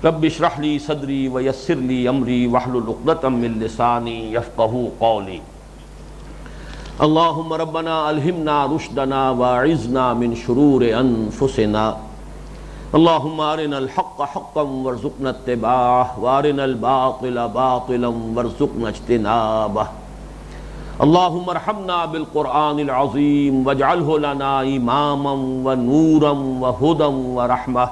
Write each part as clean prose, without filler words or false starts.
رب اشرح لی صدری ویسر لی امری واحلل عقدۃ من لسانی یفقہوا قولی۔ اللہم ربنا الہمنا رشدنا واعذنا من شرور انفسنا۔ اللہم ارنا الحق حقا وارزقنا اتباعہ وارنا الباطل باطلا وارزقنا اجتنابہ۔ اللہم ارحمنا بالقرآن العظیم واجعلہ لنا اماما ونورا وہدی ورحمہ۔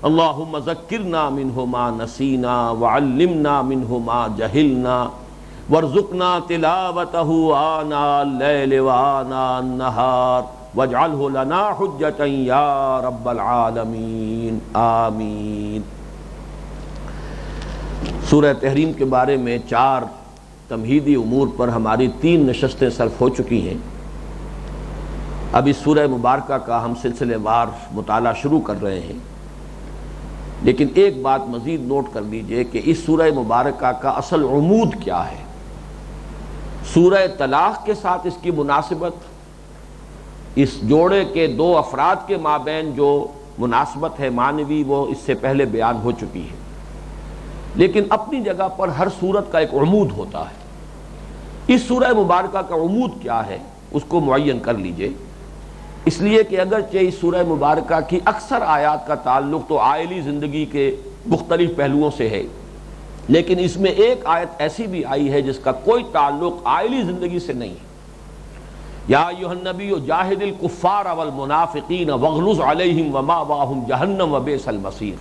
اللہم ذکرنا منہ ما نسینا وعلمنا منہ ما جہلنا وارزقنا تلاوتہ آناء اللیل وآناء النہار واجعلہ لنا حجتا یا رب العالمین آمین۔ سورہ تحریم کے بارے میں 4 تمہیدی امور پر ہماری 3 نشستیں صرف ہو چکی ہیں۔ اب اس سورہ مبارکہ کا ہم سلسلے وار مطالعہ شروع کر رہے ہیں، لیکن ایک بات مزید نوٹ کر لیجئے کہ اس سورہ مبارکہ کا اصل عمود کیا ہے۔ سورہ طلاق کے ساتھ اس کی مناسبت، اس جوڑے کے 2 افراد کے مابین جو مناسبت ہے معنوی، وہ اس سے پہلے بیان ہو چکی ہے، لیکن اپنی جگہ پر ہر سورت کا ایک عمود ہوتا ہے۔ اس سورہ مبارکہ کا عمود کیا ہے اس کو معین کر لیجئے، اس لیے کہ اگرچہ اس سورہ مبارکہ کی اکثر آیات کا تعلق تو عائلی زندگی کے مختلف پہلوؤں سے ہے، لیکن اس میں ایک آیت ایسی بھی آئی ہے جس کا کوئی تعلق عائلی زندگی سے نہیں ہے۔ یا ایھا النبی جاہد الکفار والمنافقین واغلظ علیہم ومأواہم جہنم وبئس المصیر۔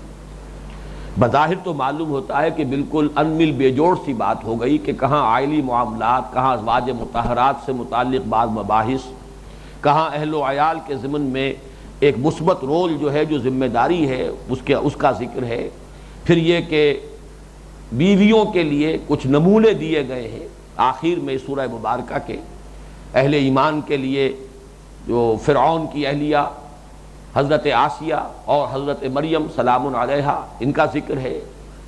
بظاہر تو معلوم ہوتا ہے کہ بالکل انمل بے جوڑ سی بات ہو گئی کہ کہاں عائلی معاملات، کہاں ازواج مطہرات سے متعلق بعض مباحث، کہاں اہل و عیال کے ضمن میں ایک مثبت رول جو ہے، جو ذمہ داری ہے اس کا ذکر ہے، پھر یہ کہ بیویوں کے لیے کچھ نمونے دیے گئے ہیں آخر میں سورہ مبارکہ کے۔ اہل ایمان کے لیے جو فرعون کی اہلیہ حضرت آسیہ اور حضرت مریم سلام علیہا، ان کا ذکر ہے۔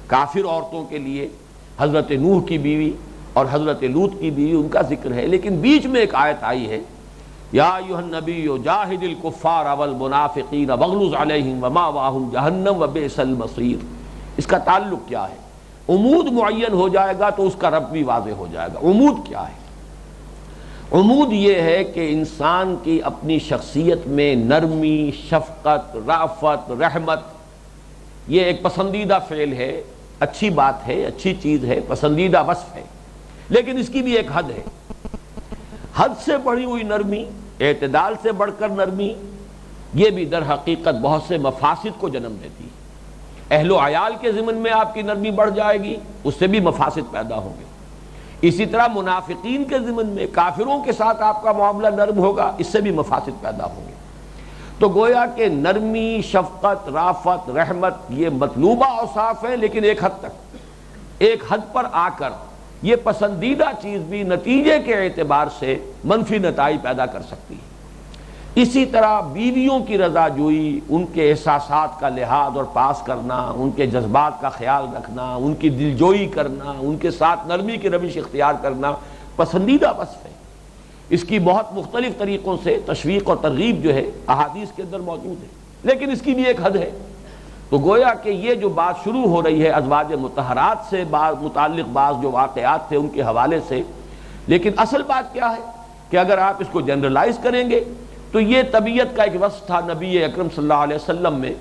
کافر عورتوں کے لیے حضرت نوح کی بیوی اور حضرت لوط کی بیوی، ان کا ذکر ہے۔ لیکن بیچ میں ایک آیت آئی ہے، یا ایھا النبی جاہد الکفار والمنافقین واغلظ علیہم ومأواہم جہنم وبئس المصیر۔ اس کا تعلق کیا ہے؟ عمود معین ہو جائے گا تو اس کا رب بھی واضح ہو جائے گا۔ عمود کیا ہے؟ عمود یہ ہے کہ انسان کی اپنی شخصیت میں نرمی، شفقت، رأفت، رحمت، یہ ایک پسندیدہ فعل ہے، اچھی بات ہے، اچھی چیز ہے، پسندیدہ وصف ہے، لیکن اس کی بھی ایک حد ہے۔ حد سے بڑھی ہوئی نرمی، اعتدال سے بڑھ کر نرمی، یہ بھی در حقیقت بہت سے مفاسد کو جنم دیتی ہے۔ اہل و عیال کے ضمن میں آپ کی نرمی بڑھ جائے گی، اس سے بھی مفاسد پیدا ہوں گے۔ اسی طرح منافقین کے ضمن میں، کافروں کے ساتھ آپ کا معاملہ نرم ہوگا، اس سے بھی مفاسد پیدا ہوں گے۔ تو گویا کہ نرمی، شفقت، رافت، رحمت یہ مطلوبہ اوصاف ہیں، لیکن ایک حد تک، ایک حد پر آ کر یہ پسندیدہ چیز بھی نتیجے کے اعتبار سے منفی نتائج پیدا کر سکتی ہے۔ اسی طرح بیویوں کی رضا جوئی، ان کے احساسات کا لحاظ اور پاس کرنا، ان کے جذبات کا خیال رکھنا، ان کی دلجوئی کرنا، ان کے ساتھ نرمی کی روش اختیار کرنا پسندیدہ وصف ہے۔ اس کی بہت مختلف طریقوں سے تشویق اور ترغیب جو ہے احادیث کے اندر موجود ہے، لیکن اس کی بھی ایک حد ہے۔ تو گویا کہ یہ جو بات شروع ہو رہی ہے ازواج مطہرات سے متعلق بعض جو واقعات تھے ان کے حوالے سے، لیکن اصل بات کیا ہے کہ اگر آپ اس کو جنرلائز کریں گے تو یہ طبیعت کا ایک وصف تھا نبی اکرم صلی اللہ علیہ وسلم میں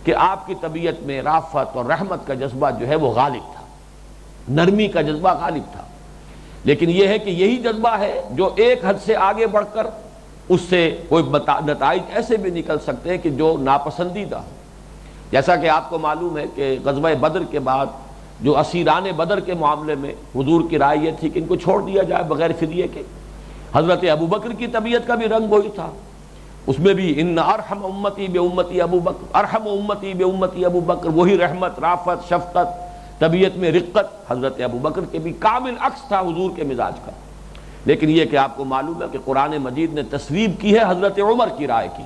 کہ آپ کی طبیعت میں رافت اور رحمت کا جذبہ جو ہے وہ غالب تھا، نرمی کا جذبہ غالب تھا۔ لیکن یہ ہے کہ یہی جذبہ ہے جو ایک حد سے آگے بڑھ کر اس سے کوئی نتائج ایسے بھی نکل سکتے ہیں کہ جو ناپسندیدہ ہوں۔ جیسا کہ آپ کو معلوم ہے کہ غزوہ بدر کے بعد جو اسیران بدر کے معاملے میں حضور کی رائے یہ تھی کہ ان کو چھوڑ دیا جائے بغیر فدیے کے۔ حضرت ابوبکر کی طبیعت کا بھی رنگ وہی تھا، اس میں بھی ان ارحم امتی بے امتی ابو بکر، ارحم امتی بے امتی ابو بکر، وہی رحمت، رافت، شفقت، طبیعت میں رقت حضرت ابوبکر کے بھی کامل عکس تھا حضور کے مزاج کا۔ لیکن یہ کہ آپ کو معلوم ہے کہ قرآن مجید نے تصویب کی ہے حضرت عمر کی رائے کی،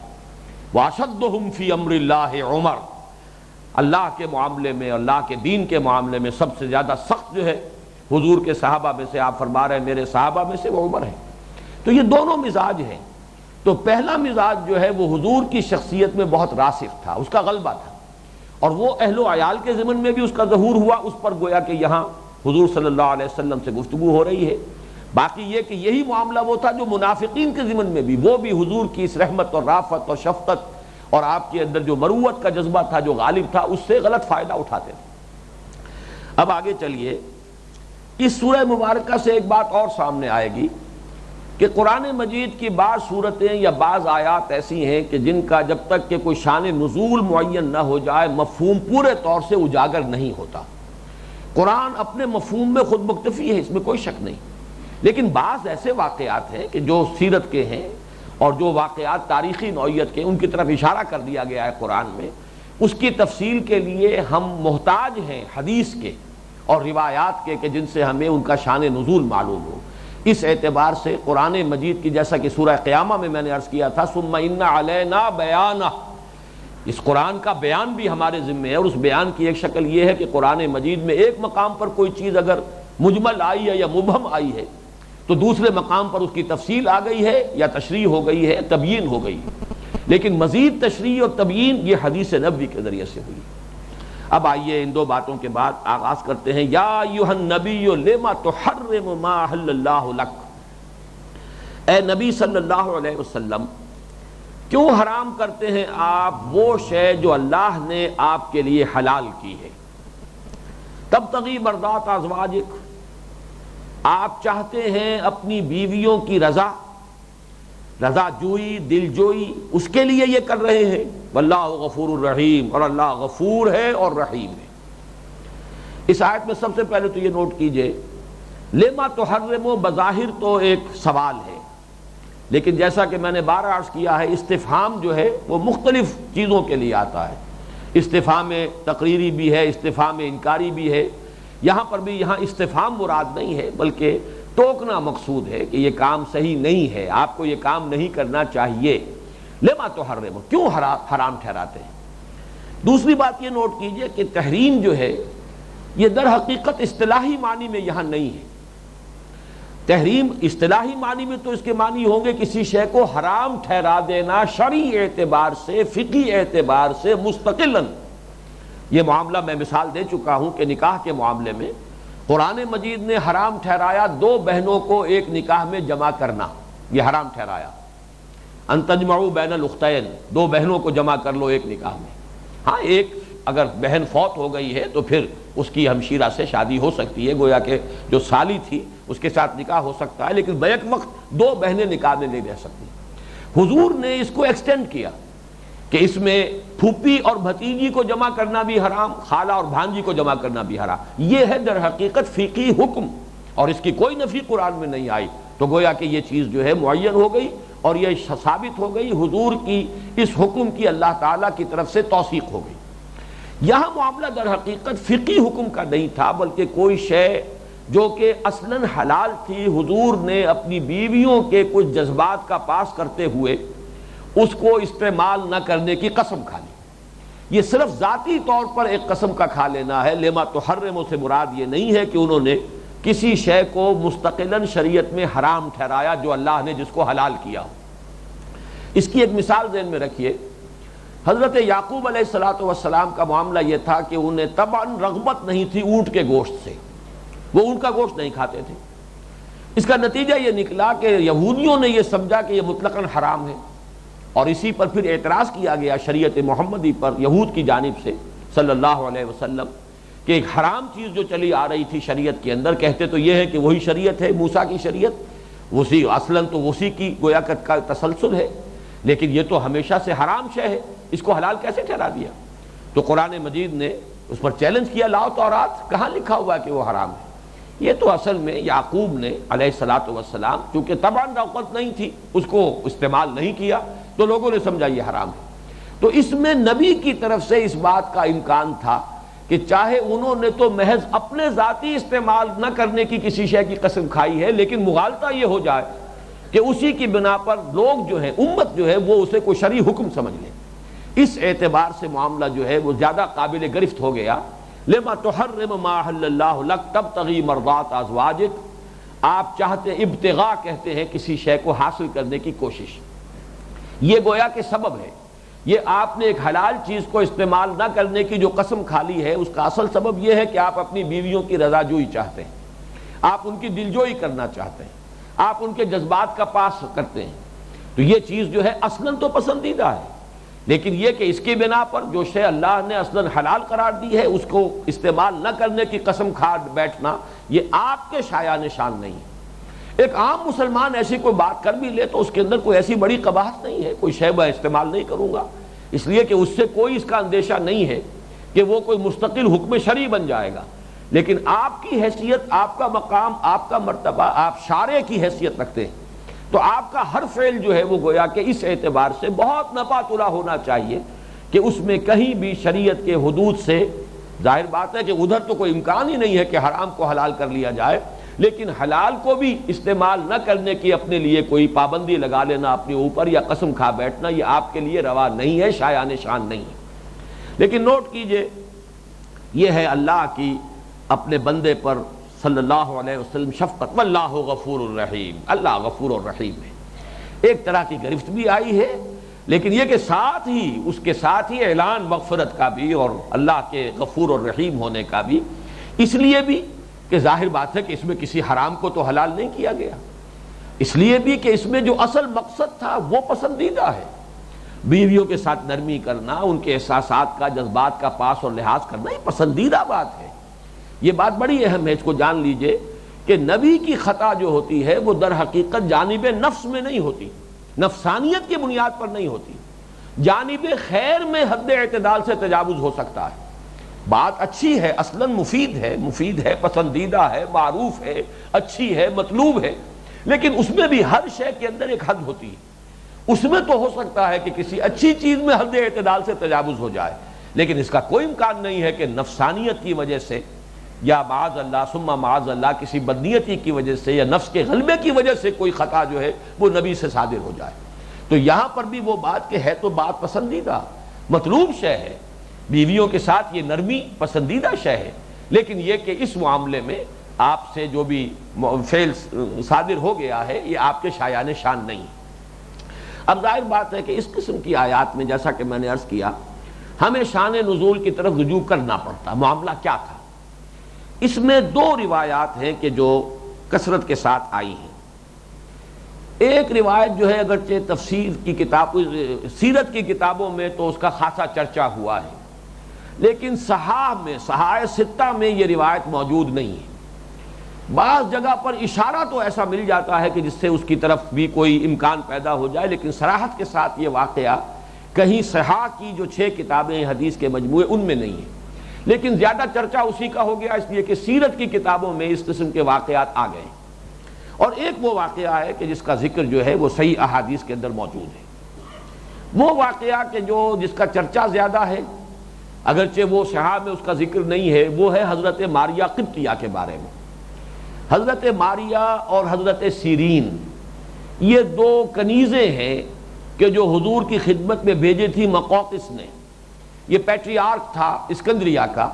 واشدہم فی امر اللہ عمر۔ اللہ کے معاملے میں، اللہ کے دین کے معاملے میں سب سے زیادہ سخت جو ہے حضور کے صحابہ میں سے، آپ فرما رہے ہیں میرے صحابہ میں سے، وہ عمر ہے۔ تو یہ دونوں مزاج ہیں۔ تو پہلا مزاج جو ہے وہ حضور کی شخصیت میں بہت راسخ تھا، اس کا غلبہ تھا، اور وہ اہل و عیال کے ضمن میں بھی اس کا ظہور ہوا، اس پر گویا کہ یہاں حضور صلی اللہ علیہ وسلم سے گفتگو ہو رہی ہے۔ باقی یہ کہ یہی معاملہ وہ تھا جو منافقین کے ضمن میں بھی، وہ بھی حضور کی اس رحمت اور رافت اور شفقت اور آپ کے اندر جو مروت کا جذبہ تھا جو غالب تھا، اس سے غلط فائدہ اٹھاتے تھے۔ اب آگے چلیے، اس سورہ مبارکہ سے ایک بات اور سامنے آئے گی کہ قرآن مجید کی بعض صورتیں یا بعض آیات ایسی ہیں کہ جن کا جب تک کہ کوئی شان نزول معین نہ ہو جائے مفہوم پورے طور سے اجاگر نہیں ہوتا۔ قرآن اپنے مفہوم میں خود مکتفی ہے، اس میں کوئی شک نہیں، لیکن بعض ایسے واقعات ہیں کہ جو سیرت کے ہیں اور جو واقعات تاریخی نوعیت کے، ان کی طرف اشارہ کر دیا گیا ہے قرآن میں، اس کی تفصیل کے لیے ہم محتاج ہیں حدیث کے اور روایات کے کہ جن سے ہمیں ان کا شان نزول معلوم ہو۔ اس اعتبار سے قرآن مجید کی، جیسا کہ سورہ قیامہ میں نے عرض کیا تھا، ثم ان علینا بیانہ، اس قرآن کا بیان بھی ہمارے ذمہ ہے، اور اس بیان کی ایک شکل یہ ہے کہ قرآن مجید میں ایک مقام پر کوئی چیز اگر مجمل آئی ہے یا مبہم آئی ہے تو دوسرے مقام پر اس کی تفصیل آ گئی ہے یا تشریح ہو گئی ہے، تبیین ہو گئی ہے، لیکن مزید تشریح اور تبیین یہ حدیث نبوی کے ذریعے سے ہوئی۔ اب آئیے ان دو باتوں کے بعد آغاز کرتے ہیں۔ یا ایھا النبی لما تحرم ما احل اللہ لک، اے نبی صلی اللہ علیہ وسلم کیوں حرام کرتے ہیں آپ وہ شے جو اللہ نے آپ کے لیے حلال کی ہے۔ تبتغی مرضات ازواجک، آپ چاہتے ہیں اپنی بیویوں کی رضا جوئی، دل جوئی، اس کے لیے یہ کر رہے ہیں۔ واللہ غفور الرحیم، اور اللہ غفور ہے اور رحیم ہے۔ اس آیت میں سب سے پہلے تو یہ نوٹ کیجئے، لما تحرم بظاہر تو ایک سوال ہے، لیکن جیسا کہ میں نے بارہ عرض کیا ہے، استفہام جو ہے وہ مختلف چیزوں کے لیے آتا ہے۔ استفہام تقریری بھی ہے، استفہام انکاری بھی ہے۔ یہاں پر بھی یہاں استفہام مراد نہیں ہے بلکہ ٹوکنا مقصود ہے کہ یہ کام صحیح نہیں ہے، آپ کو یہ کام نہیں کرنا چاہیے۔ لما تحرم، کیوں حرام ٹھہراتے ہیں۔ دوسری بات یہ نوٹ کیجئے کہ تحریم جو ہے یہ در حقیقت اصطلاحی معنی میں یہاں نہیں ہے۔ تحریم اصطلاحی معنی میں تو اس کے معنی ہوں گے کسی شے کو حرام ٹھہرا دینا شرعی اعتبار سے، فقہی اعتبار سے مستقلاً۔ یہ معاملہ میں مثال دے چکا ہوں کہ نکاح کے معاملے میں قرآن مجید نے حرام ٹھہرایا دو بہنوں کو ایک نکاح میں جمع کرنا، یہ حرام ٹھہرایا۔ ان تجمعوا بین الاختین، دو بہنوں کو جمع کر لو ایک نکاح میں۔ ہاں، ایک اگر بہن فوت ہو گئی ہے تو پھر اس کی ہمشیرہ سے شادی ہو سکتی ہے، گویا کہ جو سالی تھی اس کے ساتھ نکاح ہو سکتا ہے، لیکن بیک وقت دو بہنیں نکاح میں نہیں رہ سکتی۔ حضور نے اس کو ایکسٹینڈ کیا کہ اس میں پھوپھی اور بھتیجی کو جمع کرنا بھی حرام، خالہ اور بھانجی کو جمع کرنا بھی حرام۔ یہ ہے در حقیقت فقہی حکم، اور اس کی کوئی نفی قرآن میں نہیں آئی، تو گویا کہ یہ چیز جو ہے معین ہو گئی اور یہ ثابت ہو گئی، حضور کی اس حکم کی اللہ تعالیٰ کی طرف سے توثیق ہو گئی۔ یہاں معاملہ در حقیقت فقہی حکم کا نہیں تھا، بلکہ کوئی شے جو کہ اصلاً حلال تھی، حضور نے اپنی بیویوں کے کچھ جذبات کا پاس کرتے ہوئے اس کو استعمال نہ کرنے کی قسم کھا لی۔ یہ صرف ذاتی طور پر ایک قسم کا کھا لینا ہے۔ لما تحرم سے مراد یہ نہیں ہے کہ انہوں نے کسی شے کو مستقلاً شریعت میں حرام ٹھہرایا جو اللہ نے جس کو حلال کیا ہو۔ اس کی ایک مثال ذہن میں رکھیے، حضرت یعقوب علیہ السلام کا معاملہ یہ تھا کہ انہیں طبعاً رغبت نہیں تھی اونٹ کے گوشت سے، وہ اونٹ کا گوشت نہیں کھاتے تھے۔ اس کا نتیجہ یہ نکلا کہ یہودیوں نے یہ سمجھا کہ یہ مطلقاً حرام ہے، اور اسی پر پھر اعتراض کیا گیا شریعت محمدی پر یہود کی جانب سے صلی اللہ علیہ وسلم کہ ایک حرام چیز جو چلی آ رہی تھی شریعت کے اندر، کہتے تو یہ ہے کہ وہی شریعت ہے موسیٰ کی شریعت، اسی اصلاً تو اسی کی گویا کا تسلسل ہے، لیکن یہ تو ہمیشہ سے حرام شے ہے، اس کو حلال کیسے ٹھہرا دیا؟ تو قرآن مجید نے اس پر چیلنج کیا، لاؤ تورات، کہاں لکھا ہوا ہے کہ وہ حرام ہے؟ یہ تو اصل میں یعقوب نے علیہ السلام چونکہ طبعاً رغبت نہیں تھی اس کو استعمال نہیں کیا، تو لوگوں نے سمجھا یہ حرام ہے۔ تو اس میں نبی کی طرف سے اس بات کا امکان تھا کہ چاہے انہوں نے تو محض اپنے ذاتی استعمال نہ کرنے کی کسی شے کی قسم کھائی ہے، لیکن مغالطہ یہ ہو جائے کہ اسی کی بنا پر لوگ جو ہے، امت جو ہے، وہ اسے کوئی شرعی حکم سمجھ لیں۔ اس اعتبار سے معاملہ جو ہے وہ زیادہ قابل گرفت ہو گیا۔ لما تحرم ما احل اللہ لک تبتغی مرضات ازواجک، آپ چاہتے، ابتغاء کہتے ہیں کسی شے کو حاصل کرنے کی کوشش، یہ گویا کہ سبب ہے۔ یہ آپ نے ایک حلال چیز کو استعمال نہ کرنے کی جو قسم کھا لی ہے، اس کا اصل سبب یہ ہے کہ آپ اپنی بیویوں کی رضا جوئی چاہتے ہیں، آپ ان کی دلجوئی کرنا چاہتے ہیں، آپ ان کے جذبات کا پاس کرتے ہیں، تو یہ چیز جو ہے اصلاً تو پسندیدہ ہے، لیکن یہ کہ اس کی بنا پر جو شے اللہ نے اصلاً حلال قرار دی ہے اس کو استعمال نہ کرنے کی قسم کھا بیٹھنا، یہ آپ کے شایان شان نہیں ہے۔ ایک عام مسلمان ایسی کوئی بات کر بھی لے تو اس کے اندر کوئی ایسی بڑی قباحت نہیں ہے، کوئی شے میں استعمال نہیں کروں گا، اس لیے کہ اس سے کوئی اس کا اندیشہ نہیں ہے کہ وہ کوئی مستقل حکم شرعی بن جائے گا، لیکن آپ کی حیثیت، آپ کا مقام، آپ کا مرتبہ، آپ شارع کی حیثیت رکھتے ہیں، تو آپ کا ہر فعل جو ہے وہ گویا کہ اس اعتبار سے بہت نپاتلا ہونا چاہیے کہ اس میں کہیں بھی شریعت کے حدود سے، ظاہر بات ہے کہ ادھر تو کوئی امکان ہی نہیں ہے کہ حرام کو حلال کر لیا جائے، لیکن حلال کو بھی استعمال نہ کرنے کی اپنے لیے کوئی پابندی لگا لینا اپنے اوپر یا قسم کھا بیٹھنا، یہ آپ کے لیے روا نہیں ہے، شایان شان نہیں ہے۔ لیکن نوٹ کیجئے، یہ ہے اللہ کی اپنے بندے پر صلی اللہ علیہ وسلم شفقت، واللہ غفور الرحیم، اللہ غفور الرحیم ہے۔ ایک طرح کی گرفت بھی آئی ہے، لیکن یہ کہ ساتھ ہی اس کے ساتھ ہی اعلان مغفرت کا بھی اور اللہ کے غفور الرحیم ہونے کا بھی، اس لیے بھی کہ ظاہر بات ہے کہ اس میں کسی حرام کو تو حلال نہیں کیا گیا، اس لیے بھی کہ اس میں جو اصل مقصد تھا وہ پسندیدہ ہے، بیویوں کے ساتھ نرمی کرنا، ان کے احساسات کا، جذبات کا پاس اور لحاظ کرنا، یہ پسندیدہ بات ہے۔ یہ بات بڑی اہم ہے، اس کو جان لیجئے کہ نبی کی خطا جو ہوتی ہے وہ در حقیقت جانب نفس میں نہیں ہوتی، نفسانیت کی بنیاد پر نہیں ہوتی، جانب خیر میں حد اعتدال سے تجاوز ہو سکتا ہے۔ بات اچھی ہے، اصلاً مفید ہے، پسندیدہ ہے، معروف ہے، اچھی ہے، مطلوب ہے، لیکن اس میں بھی ہر شے کے اندر ایک حد ہوتی ہے۔ اس میں تو ہو سکتا ہے کہ کسی اچھی چیز میں حد اعتدال سے تجاوز ہو جائے، لیکن اس کا کوئی امکان نہیں ہے کہ نفسانیت کی وجہ سے یا معاذ اللہ ثم معاذ اللہ کسی بدنیتی کی وجہ سے یا نفس کے غلبے کی وجہ سے کوئی خطا جو ہے وہ نبی سے صادر ہو جائے۔ تو یہاں پر بھی وہ بات کہ ہے تو بات پسندیدہ، مطلوب شے ہے، بیویوں کے ساتھ یہ نرمی پسندیدہ شے ہے، لیکن یہ کہ اس معاملے میں آپ سے جو بھی فعل صادر ہو گیا ہے یہ آپ کے شایان شان نہیں۔ اب ظاہر بات ہے کہ اس قسم کی آیات میں جیسا کہ میں نے عرض کیا، ہمیں شان نزول کی طرف رجوع کرنا پڑتا۔ معاملہ کیا تھا؟ اس میں دو روایات ہیں کہ جو کثرت کے ساتھ آئی ہیں۔ ایک روایت جو ہے اگرچہ تفسیر کی کتاب، سیرت کی کتابوں میں تو اس کا خاصا چرچا ہوا ہے، لیکن صحاح ستہ میں یہ روایت موجود نہیں ہے۔ بعض جگہ پر اشارہ تو ایسا مل جاتا ہے کہ جس سے اس کی طرف بھی کوئی امکان پیدا ہو جائے، لیکن صراحت کے ساتھ یہ واقعہ کہیں صحاح کی جو 6 کتابیں حدیث کے مجموعے ان میں نہیں ہیں، لیکن زیادہ چرچا اسی کا ہو گیا اس لیے کہ سیرت کی کتابوں میں اس قسم کے واقعات آ گئے۔ اور ایک وہ واقعہ ہے کہ جس کا ذکر جو ہے وہ صحیح احادیث کے اندر موجود ہے۔ وہ واقعہ کہ جس کا چرچا زیادہ ہے، اگرچہ وہ صحاح میں اس کا ذکر نہیں ہے، وہ ہے حضرت ماریہ قبطیہ کے بارے میں۔ حضرت ماریہ اور حضرت سیرین یہ 2 کنیزیں ہیں کہ جو حضور کی خدمت میں بھیجی تھی مقوقس نے۔ یہ پیٹریارک تھا اسکندریہ کا،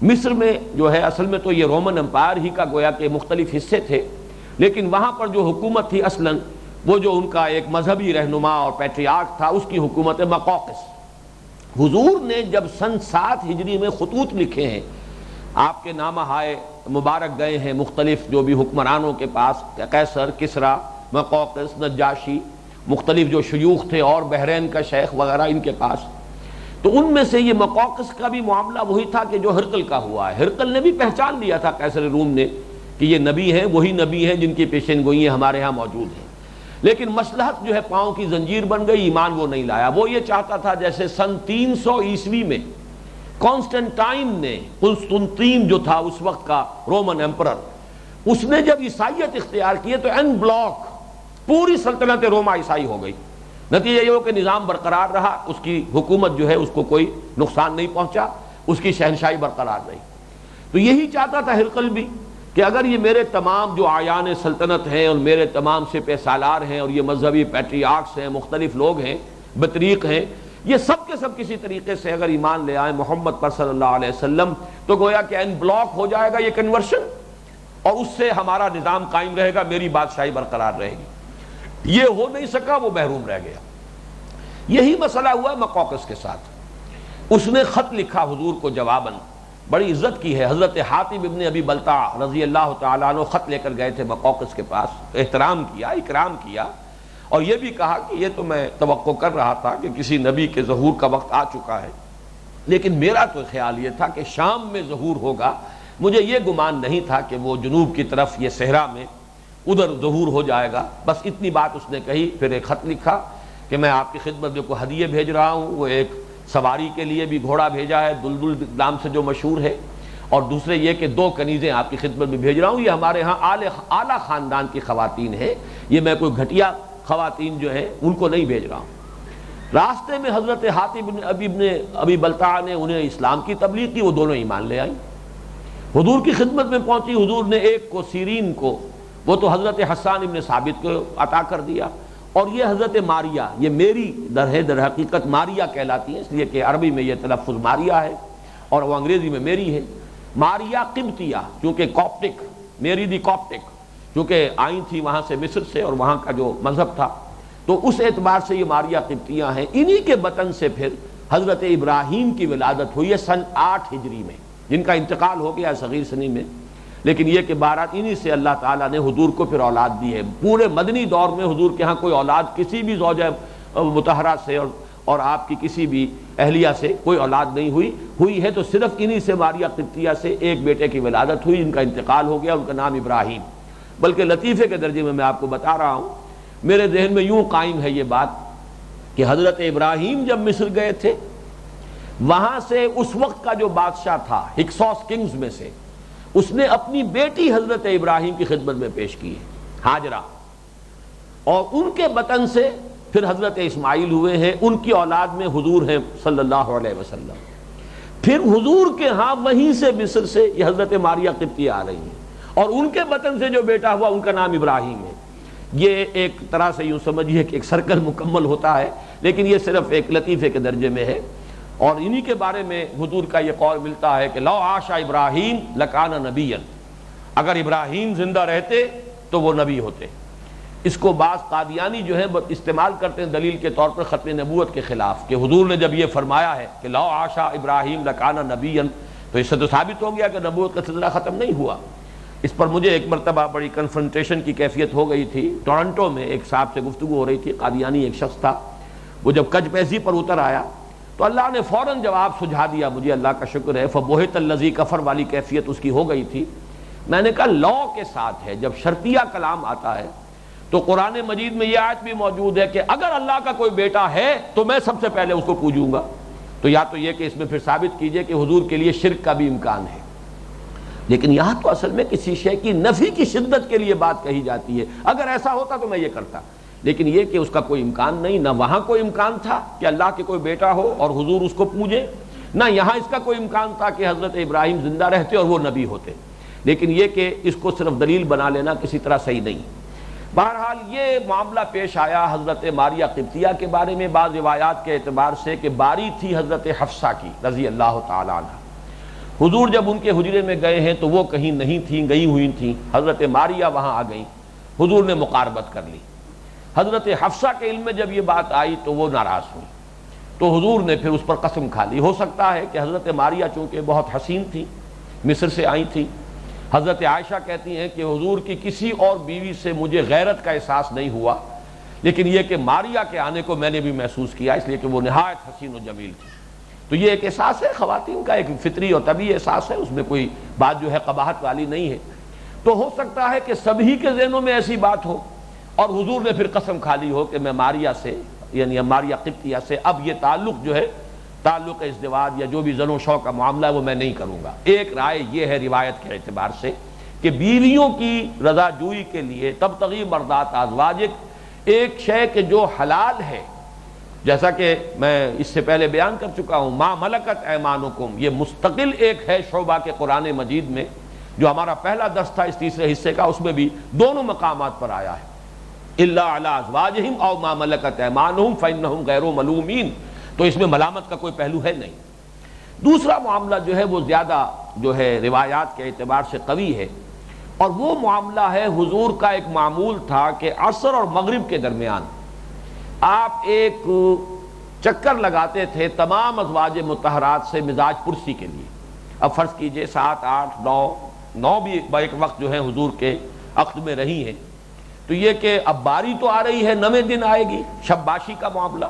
مصر میں جو ہے اصل میں تو یہ رومن امپائر ہی کا گویا کہ مختلف حصے تھے، لیکن وہاں پر جو حکومت تھی اصلاً وہ جو ان کا ایک مذہبی رہنما اور پیٹریارک تھا اس کی حکومت مقوقس۔ حضور نے جب سن 7 ہجری میں خطوط لکھے ہیں، آپ کے نامہ ہائے مبارک گئے ہیں مختلف جو بھی حکمرانوں کے پاس، قیصر، کسریٰ، مقوقس، نجاشی، مختلف جو شیوخ تھے اور بحرین کا شیخ وغیرہ ان کے پاس، تو ان میں سے یہ مقوقس کا بھی معاملہ وہی تھا کہ جو ہرقل کا ہوا ہے۔ ہرقل نے بھی پہچان لیا تھا قیصر روم نے کہ یہ نبی ہیں، وہی نبی ہیں جن کی پیشین گوئیاں ہمارے ہاں موجود ہیں، لیکن مصلحت جو ہے پاؤں کی زنجیر بن گئی، ایمان وہ نہیں لایا۔ وہ یہ چاہتا تھا جیسے سن 300 عیسوی میں کانسٹنٹائن نے، قسطنطین جو تھا اس وقت کا رومن ایمپرر، اس نے جب عیسائیت اختیار کیے تو این بلاک پوری سلطنت روما عیسائی ہو گئی۔ نتیجہ یہ ہو کہ نظام برقرار رہا، اس کی حکومت جو ہے اس کو کوئی نقصان نہیں پہنچا، اس کی شہنشاہی برقرار رہی۔ تو یہی چاہتا تھا ہرقل بھی کہ اگر یہ میرے تمام جو آیان سلطنت ہیں اور میرے تمام سپہ سالار ہیں اور یہ مذہبی پیٹریارکس ہیں، مختلف لوگ ہیں، بطریق ہیں، یہ سب کے سب کسی طریقے سے اگر ایمان لے آئیں محمد پر صلی اللہ علیہ وسلم، تو گویا کہ ان بلاک ہو جائے گا یہ کنورشن، اور اس سے ہمارا نظام قائم رہے گا، میری بادشاہی برقرار رہے گی۔ یہ ہو نہیں سکا، وہ محروم رہ گیا۔ یہی مسئلہ ہوا مقوقس کے ساتھ. اس نے خط لکھا حضور کو جواباً، بڑی عزت کی ہے. حضرت حاتب ابن ابی بلتع رضی اللہ تعالیٰ عنہ خط لے کر گئے تھے مقوقس کے پاس، احترام کیا، اکرام کیا، اور یہ بھی کہا کہ یہ تو میں توقع کر رہا تھا کہ کسی نبی کے ظہور کا وقت آ چکا ہے، لیکن میرا تو خیال یہ تھا کہ شام میں ظہور ہوگا، مجھے یہ گمان نہیں تھا کہ وہ جنوب کی طرف یہ صحرا میں ادھر ظہور ہو جائے گا. بس اتنی بات اس نے کہی. پھر ایک خط لکھا کہ میں آپ کی خدمت میں کوئی ہدیے بھیج رہا ہوں. وہ ایک سواری کے لیے بھی گھوڑا بھیجا ہے دلدل نام سے جو مشہور ہے، اور دوسرے یہ کہ 2 کنیزیں آپ کی خدمت میں بھیج رہا ہوں، یہ ہمارے ہاں اعلیٰ خاندان کی خواتین ہیں، یہ میں کوئی گھٹیا خواتین جو ہیں ان کو نہیں بھیج رہا ہوں. راستے میں حضرت حاتب ابن ابی بلتع نے انہیں اسلام کی تبلیغ کی، وہ دونوں ایمان لے آئیں. حضور کی خدمت میں پہنچی. حضور نے ایک کو سیرین کو، وہ تو حضرت حسان ابن ثابت کو عطا کر دیا، اور یہ حضرت ماریہ، یہ میری در حقیقت ماریہ کہلاتی ہے، اس لیے کہ عربی میں یہ تلفظ ماریہ ہے اور وہ انگریزی میں میری ہے. ماریہ قبطیہ، چونکہ کاپٹک، میری دی کاپٹک، چونکہ آئی تھی وہاں سے مصر سے اور وہاں کا جو مذہب تھا، تو اس اعتبار سے یہ ماریہ قبطیہ ہیں. انہی کے بطن سے پھر حضرت ابراہیم کی ولادت ہوئی ہے سن 8 ہجری میں، جن کا انتقال ہو گیا صغیر سنی میں، لیکن یہ کہ بہرحال انہی سے اللہ تعالیٰ نے حضور کو پھر اولاد دی ہے. پورے مدنی دور میں حضور کے ہاں کوئی اولاد کسی بھی زوجہ مطہرہ سے اور آپ کی کسی بھی اہلیہ سے کوئی اولاد نہیں ہوئی ہے تو صرف انہی سے ماریہ قبطیہ سے ایک بیٹے کی ولادت ہوئی، جن کا انتقال ہو گیا، ان کا نام ابراہیم. بلکہ لطیفے کے درجے میں آپ کو بتا رہا ہوں، میرے ذہن میں یوں قائم ہے یہ بات کہ حضرت ابراہیم جب مصر گئے تھے، وہاں سے اس وقت کا جو بادشاہ تھا ہکسوس کنگز میں سے، اس نے اپنی بیٹی حضرت ابراہیم کی خدمت میں پیش کی ہے، ہاجرہ، اور ان کے بطن سے پھر حضرت اسماعیل ہوئے ہیں. ان کی اولاد میں حضور ہیں صلی اللہ علیہ وسلم. پھر حضور کے ہاں وہیں سے مصر سے یہ حضرت ماریہ قبطیہ آ رہی ہیں، اور ان کے بطن سے جو بیٹا ہوا ان کا نام ابراہیم ہے. یہ ایک طرح سے یوں سمجھیے کہ ایک سرکل مکمل ہوتا ہے، لیکن یہ صرف ایک لطیفے کے درجے میں ہے. اور انہی کے بارے میں حضور کا یہ قول ملتا ہے کہ لو عاش ابراہیم لکان نبیا، اگر ابراہیم زندہ رہتے تو وہ نبی ہوتے. اس کو بعض قادیانی جو ہے استعمال کرتے ہیں دلیل کے طور پر ختم نبوت کے خلاف، کہ حضور نے جب یہ فرمایا ہے کہ لو عاش ابراہیم لکان نبیا، تو اس سے تو ثابت ہو گیا کہ نبوت کا سلسلہ ختم نہیں ہوا. اس پر مجھے ایک مرتبہ بڑی کنفرنٹیشن کی کیفیت ہو گئی تھی. ٹورنٹو میں ایک صاحب سے گفتگو ہو رہی تھی، قادیانی ایک شخص تھا. وہ جب کج پیزی پر اتر آیا تو اللہ نے فوراً جواب سجھا دیا، مجھے اللہ کا شکر ہے. فبہت الذی کفر والی کیفیت اس کی ہو گئی تھی. میں نے کہا لا کے ساتھ ہے، جب شرطیہ کلام آتا ہے تو قرآن مجید میں یہ آیت بھی موجود ہے کہ اگر اللہ کا کوئی بیٹا ہے تو میں سب سے پہلے اس کو پوجوں گا. تو یا تو یہ کہ اس میں پھر ثابت کیجئے کہ حضور کے لیے شرک کا بھی امکان ہے. لیکن یہاں تو اصل میں کسی شے کی نفی کی شدت کے لیے بات کہی جاتی ہے. اگر ایسا ہوتا تو میں یہ کرتا، لیکن یہ کہ اس کا کوئی امکان نہیں، نہ وہاں کوئی امکان تھا کہ اللہ کے کوئی بیٹا ہو اور حضور اس کو پوجے، نہ یہاں اس کا کوئی امکان تھا کہ حضرت ابراہیم زندہ رہتے اور وہ نبی ہوتے. لیکن یہ کہ اس کو صرف دلیل بنا لینا کسی طرح صحیح نہیں. بہرحال یہ معاملہ پیش آیا حضرت ماریہ قبطیہ کے بارے میں بعض روایات کے اعتبار سے کہ باری تھی حضرت حفصہ کی رضی اللہ تعالی عنہ. حضور جب ان کے حجرے میں گئے ہیں تو وہ کہیں نہیں تھیں، گئی ہوئی تھیں. حضرت ماریہ وہاں آ گئیں، حضور نے مقاربت کر لی. حضرت حفصہ کے علم میں جب یہ بات آئی تو وہ ناراض ہوئی، تو حضور نے پھر اس پر قسم کھا لی. ہو سکتا ہے کہ حضرت ماریہ چونکہ بہت حسین تھی، مصر سے آئی تھی. حضرت عائشہ کہتی ہیں کہ حضور کی کسی اور بیوی سے مجھے غیرت کا احساس نہیں ہوا، لیکن یہ کہ ماریہ کے آنے کو میں نے بھی محسوس کیا، اس لیے کہ وہ نہایت حسین و جمیل تھی. تو یہ ایک احساس ہے خواتین کا، ایک فطری اور طبیعی احساس ہے، اس میں کوئی بات جو ہے قباحت والی نہیں ہے. تو ہو سکتا ہے کہ سبھی کے ذہنوں میں ایسی بات ہو اور حضور نے پھر قسم کھا لی ہو کہ میں ماریہ سے، یعنی ماریہ قبطیہ سے اب یہ تعلق جو ہے، تعلق ازدواج یا جو بھی زن و شوق کا معاملہ ہے وہ میں نہیں کروں گا. ایک رائے یہ ہے روایت کے اعتبار سے کہ بیویوں کی رضا جوئی کے لیے تبتغی مرضات ازواجک ایک شے کہ جو حلال ہے، جیسا کہ میں اس سے پہلے بیان کر چکا ہوں، ما ملکت ایمانکم، یہ مستقل ایک ہے شعبہ کے قرآن مجید میں، جو ہمارا پہلا درس تھا اس تیسرے حصے کا، اس میں بھی دونوں مقامات پر آیا ہے. الا علی ازواجہم او ما ملکت ایمانہم فانہم غیر ملومین، تو اس میں ملامت کا کوئی پہلو ہے نہیں. دوسرا معاملہ جو ہے وہ زیادہ جو ہے روایات کے اعتبار سے قوی ہے، اور وہ معاملہ ہے حضور کا ایک معمول تھا کہ عصر اور مغرب کے درمیان آپ ایک چکر لگاتے تھے تمام ازواج مطہرات سے مزاج پرسی کے لیے۔ اب فرض کیجئے 7 8 9 بھی ایک وقت جو ہے حضور کے عقد میں رہی ہیں، تو یہ کہ اب باری تو آ رہی ہے، 9ویں دن آئے گی، شب باشی کا معاملہ،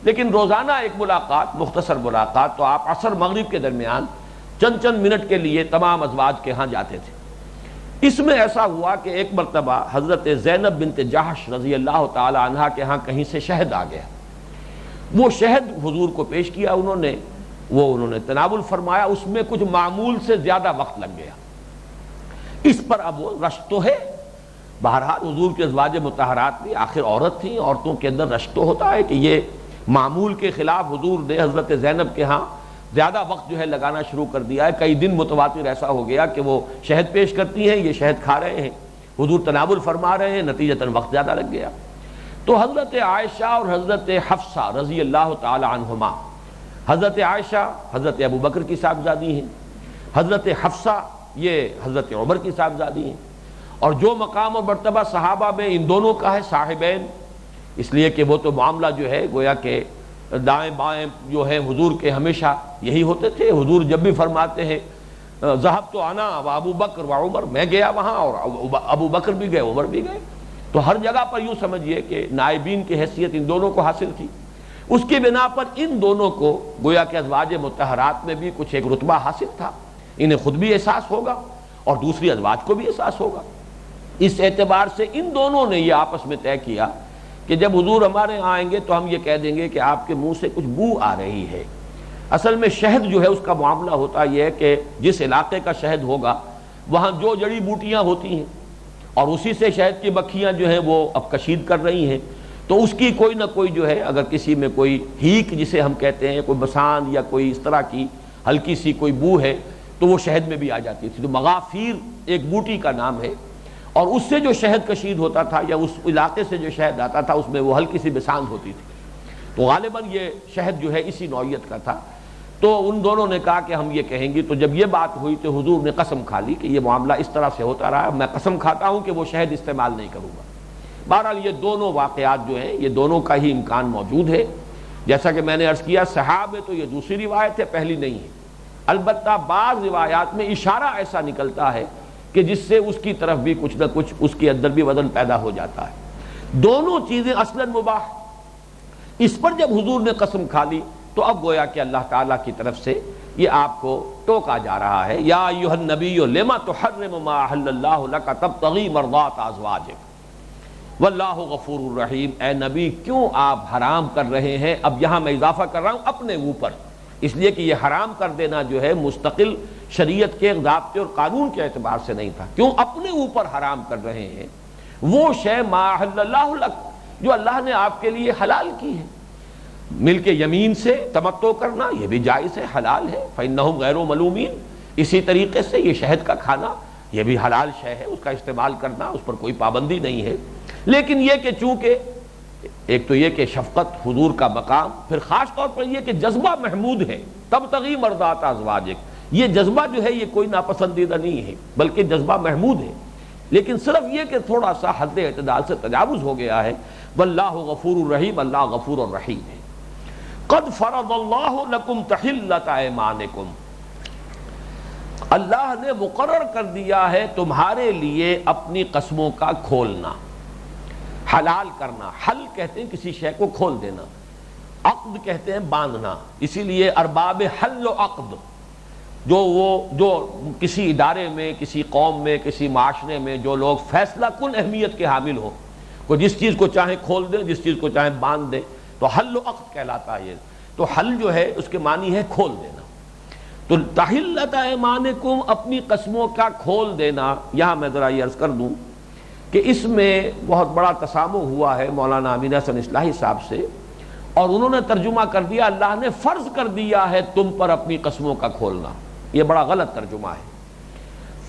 لیکن روزانہ ایک ملاقات، مختصر ملاقات، تو آپ عصر مغرب کے درمیان چند چند منٹ کے لیے تمام ازواج کے ہاں جاتے تھے۔ اس میں ایسا ہوا کہ ایک مرتبہ حضرت زینب بنت جحش رضی اللہ تعالی عنہا کے ہاں کہیں سے شہد آ گیا، وہ شہد حضور کو پیش کیا، انہوں نے تناول فرمایا، اس میں کچھ معمول سے زیادہ وقت لگ گیا۔ اس پر اب وہ رشک تو ہے، بہرحال حضور کے ازواج مطہرات بھی آخر عورت تھیں، عورتوں کے اندر رشک تو ہوتا ہے کہ یہ معمول کے خلاف حضور نے حضرت زینب کے ہاں زیادہ وقت جو ہے لگانا شروع کر دیا ہے۔ کئی دن متواتر ایسا ہو گیا کہ وہ شہد پیش کرتی ہیں، یہ شہد کھا رہے ہیں، حضور تناول فرما رہے ہیں، نتیجتاً وقت زیادہ لگ گیا۔ تو حضرت عائشہ اور حضرت حفصہ رضی اللہ تعالی عنہما، حضرت عائشہ حضرت ابو بکر کی صاحبزادی ہیں، حضرت حفصہ یہ حضرت عمر کی صاحبزادی ہیں، اور جو مقام اور مرتبہ صحابہ میں ان دونوں کا ہے صاحبین، اس لیے کہ وہ تو معاملہ جو ہے گویا کہ دائیں بائیں جو ہے حضور کے ہمیشہ یہی ہوتے تھے۔ حضور جب بھی فرماتے ہیں ذهبت انا وابو بکر وعمر، میں گیا وہاں اور ابو بکر بھی گئے، عمر بھی گئے، تو ہر جگہ پر یوں سمجھیے کہ نائبین کی حیثیت ان دونوں کو حاصل تھی۔ اس کی بنا پر ان دونوں کو گویا کہ ازواج مطہرات میں بھی کچھ ایک رتبہ حاصل تھا، انہیں خود بھی احساس ہوگا اور دوسری ازواج کو بھی احساس ہوگا۔ اس اعتبار سے ان دونوں نے یہ آپس میں طے کیا کہ جب حضور ہمارے یہاں آئیں گے تو ہم یہ کہہ دیں گے کہ آپ کے منہ سے کچھ بو آ رہی ہے۔ اصل میں شہد جو ہے اس کا معاملہ ہوتا یہ ہے کہ جس علاقے کا شہد ہوگا وہاں جو جڑی بوٹیاں ہوتی ہیں اور اسی سے شہد کی مکھیاں جو ہیں وہ اب کشید کر رہی ہیں، تو اس کی کوئی نہ کوئی جو ہے، اگر کسی میں کوئی ہیک جسے ہم کہتے ہیں، کوئی بسان یا کوئی اس طرح کی ہلکی سی کوئی بو ہے تو وہ شہد میں بھی آ جاتی تھی۔ تو مغافیر ایک بوٹی کا نام ہے، اور اس سے جو شہد کشید ہوتا تھا یا اس علاقے سے جو شہد آتا تھا اس میں وہ ہلکی سی بسان ہوتی تھی، تو غالباً یہ شہد جو ہے اسی نوعیت کا تھا۔ تو ان دونوں نے کہا کہ ہم یہ کہیں گے، تو جب یہ بات ہوئی تو حضور نے قسم کھا لی کہ یہ معاملہ اس طرح سے ہوتا رہا، میں قسم کھاتا ہوں کہ وہ شہد استعمال نہیں کروں گا۔ بہرحال یہ دونوں واقعات جو ہیں یہ دونوں کا ہی امکان موجود ہے۔ جیسا کہ میں نے عرض کیا صحاب ہے تو یہ دوسری روایت ہے، پہلی نہیں ہے۔ البتہ بعض روایات میں اشارہ ایسا نکلتا ہے کہ جس سے اس کی طرف بھی کچھ نہ کچھ اس کے اندر بھی وزن پیدا ہو جاتا ہے۔ دونوں چیزیں اصلاً مباح، اس پر جب حضور نے قسم کھا لی تو اب گویا کہ اللہ تعالیٰ کی طرف سے یہ آپ کو ٹوکا جا رہا ہے، یا ایھا النبی لما تحرم ما احل اللہ لک تبتغی مرضات ازواجک واللہ غفور الرحیم، اے نبی کیوں آپ حرام کر رہے ہیں؟ اب یہاں میں اضافہ کر رہا ہوں اپنے اوپر، اس لیے کہ یہ حرام کر دینا جو ہے مستقل شریعت کے ضابطے اور قانون کے اعتبار سے نہیں تھا، کیوں اپنے اوپر حرام کر رہے ہیں وہ شے ما احل اللہ لک، جو اللہ نے آپ کے لیے حلال کی ہے۔ مل کے یمین سے تمتع کرنا یہ بھی جائز ہے، حلال ہے، فإنہم غیر ملومین۔ اسی طریقے سے یہ شہد کا کھانا یہ بھی حلال شے ہے، اس کا استعمال کرنا اس پر کوئی پابندی نہیں ہے، لیکن یہ کہ چونکہ ایک تو یہ کہ شفقت حضور کا مقام، پھر خاص طور پر یہ کہ جذبہ محمود ہے، تبتغی مرضات ازواجک، یہ جذبہ جو ہے یہ کوئی ناپسندیدہ نہیں ہے بلکہ جذبہ محمود ہے، لیکن صرف یہ کہ تھوڑا سا حد اعتدال سے تجاوز ہو گیا ہے۔ واللہ غفور الرحیم، اللہ غفور الرحیم ہے۔ قد فرض اللہ لکم تحلۃ ایمانکم، اللہ نے مقرر کر دیا ہے تمہارے لیے اپنی قسموں کا کھولنا، حلال کرنا۔ حل کہتے ہیں کسی شے کو کھول دینا، عقد کہتے ہیں باندھنا، اسی لیے ارباب حل و عقد جو کسی ادارے میں، کسی قوم میں، کسی معاشرے میں جو لوگ فیصلہ کن اہمیت کے حامل ہوں، وہ جس چیز کو چاہیں کھول دیں، جس چیز کو چاہیں باندھ دیں، تو حل و عقد کہلاتا ہے۔ تو حل جو ہے اس کے معنی ہے کھول دینا، تو تحلۃ ایمانکم اپنی قسموں کا کھول دینا۔ یہاں میں ذرا یہ عرض کر دوں کہ اس میں بہت بڑا تسامح ہوا ہے مولانا امین حسن اصلاحی صاحب سے، اور انہوں نے ترجمہ کر دیا اللہ نے فرض کر دیا ہے تم پر اپنی قسموں کا کھولنا۔ یہ بڑا غلط ترجمہ ہے،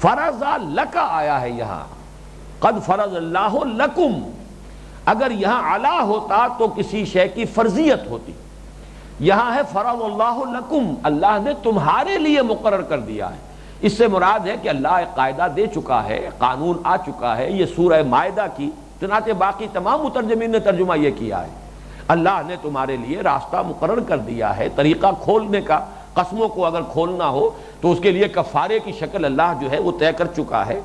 فرض لک آیا ہے یہاں، قد فرض اللہ لکم، اگر یہاں علا ہوتا تو کسی شے کی فرضیت ہوتی، یہاں ہے فرض اللہ لکم، اللہ نے تمہارے لیے مقرر کر دیا ہے۔ اس سے مراد ہے کہ اللہ ایک قاعدہ دے چکا ہے، قانون آ چکا ہے، یہ سورہ مائدہ کی، چنانچہ باقی تمام مترجمین نے ترجمہ یہ کیا ہے، اللہ نے تمہارے لیے راستہ مقرر کر دیا ہے، طریقہ کھولنے کا۔ قسموں کو اگر کھولنا ہو تو اس کے لیے کفارے کی شکل اللہ جو ہے وہ طے کر چکا ہے۔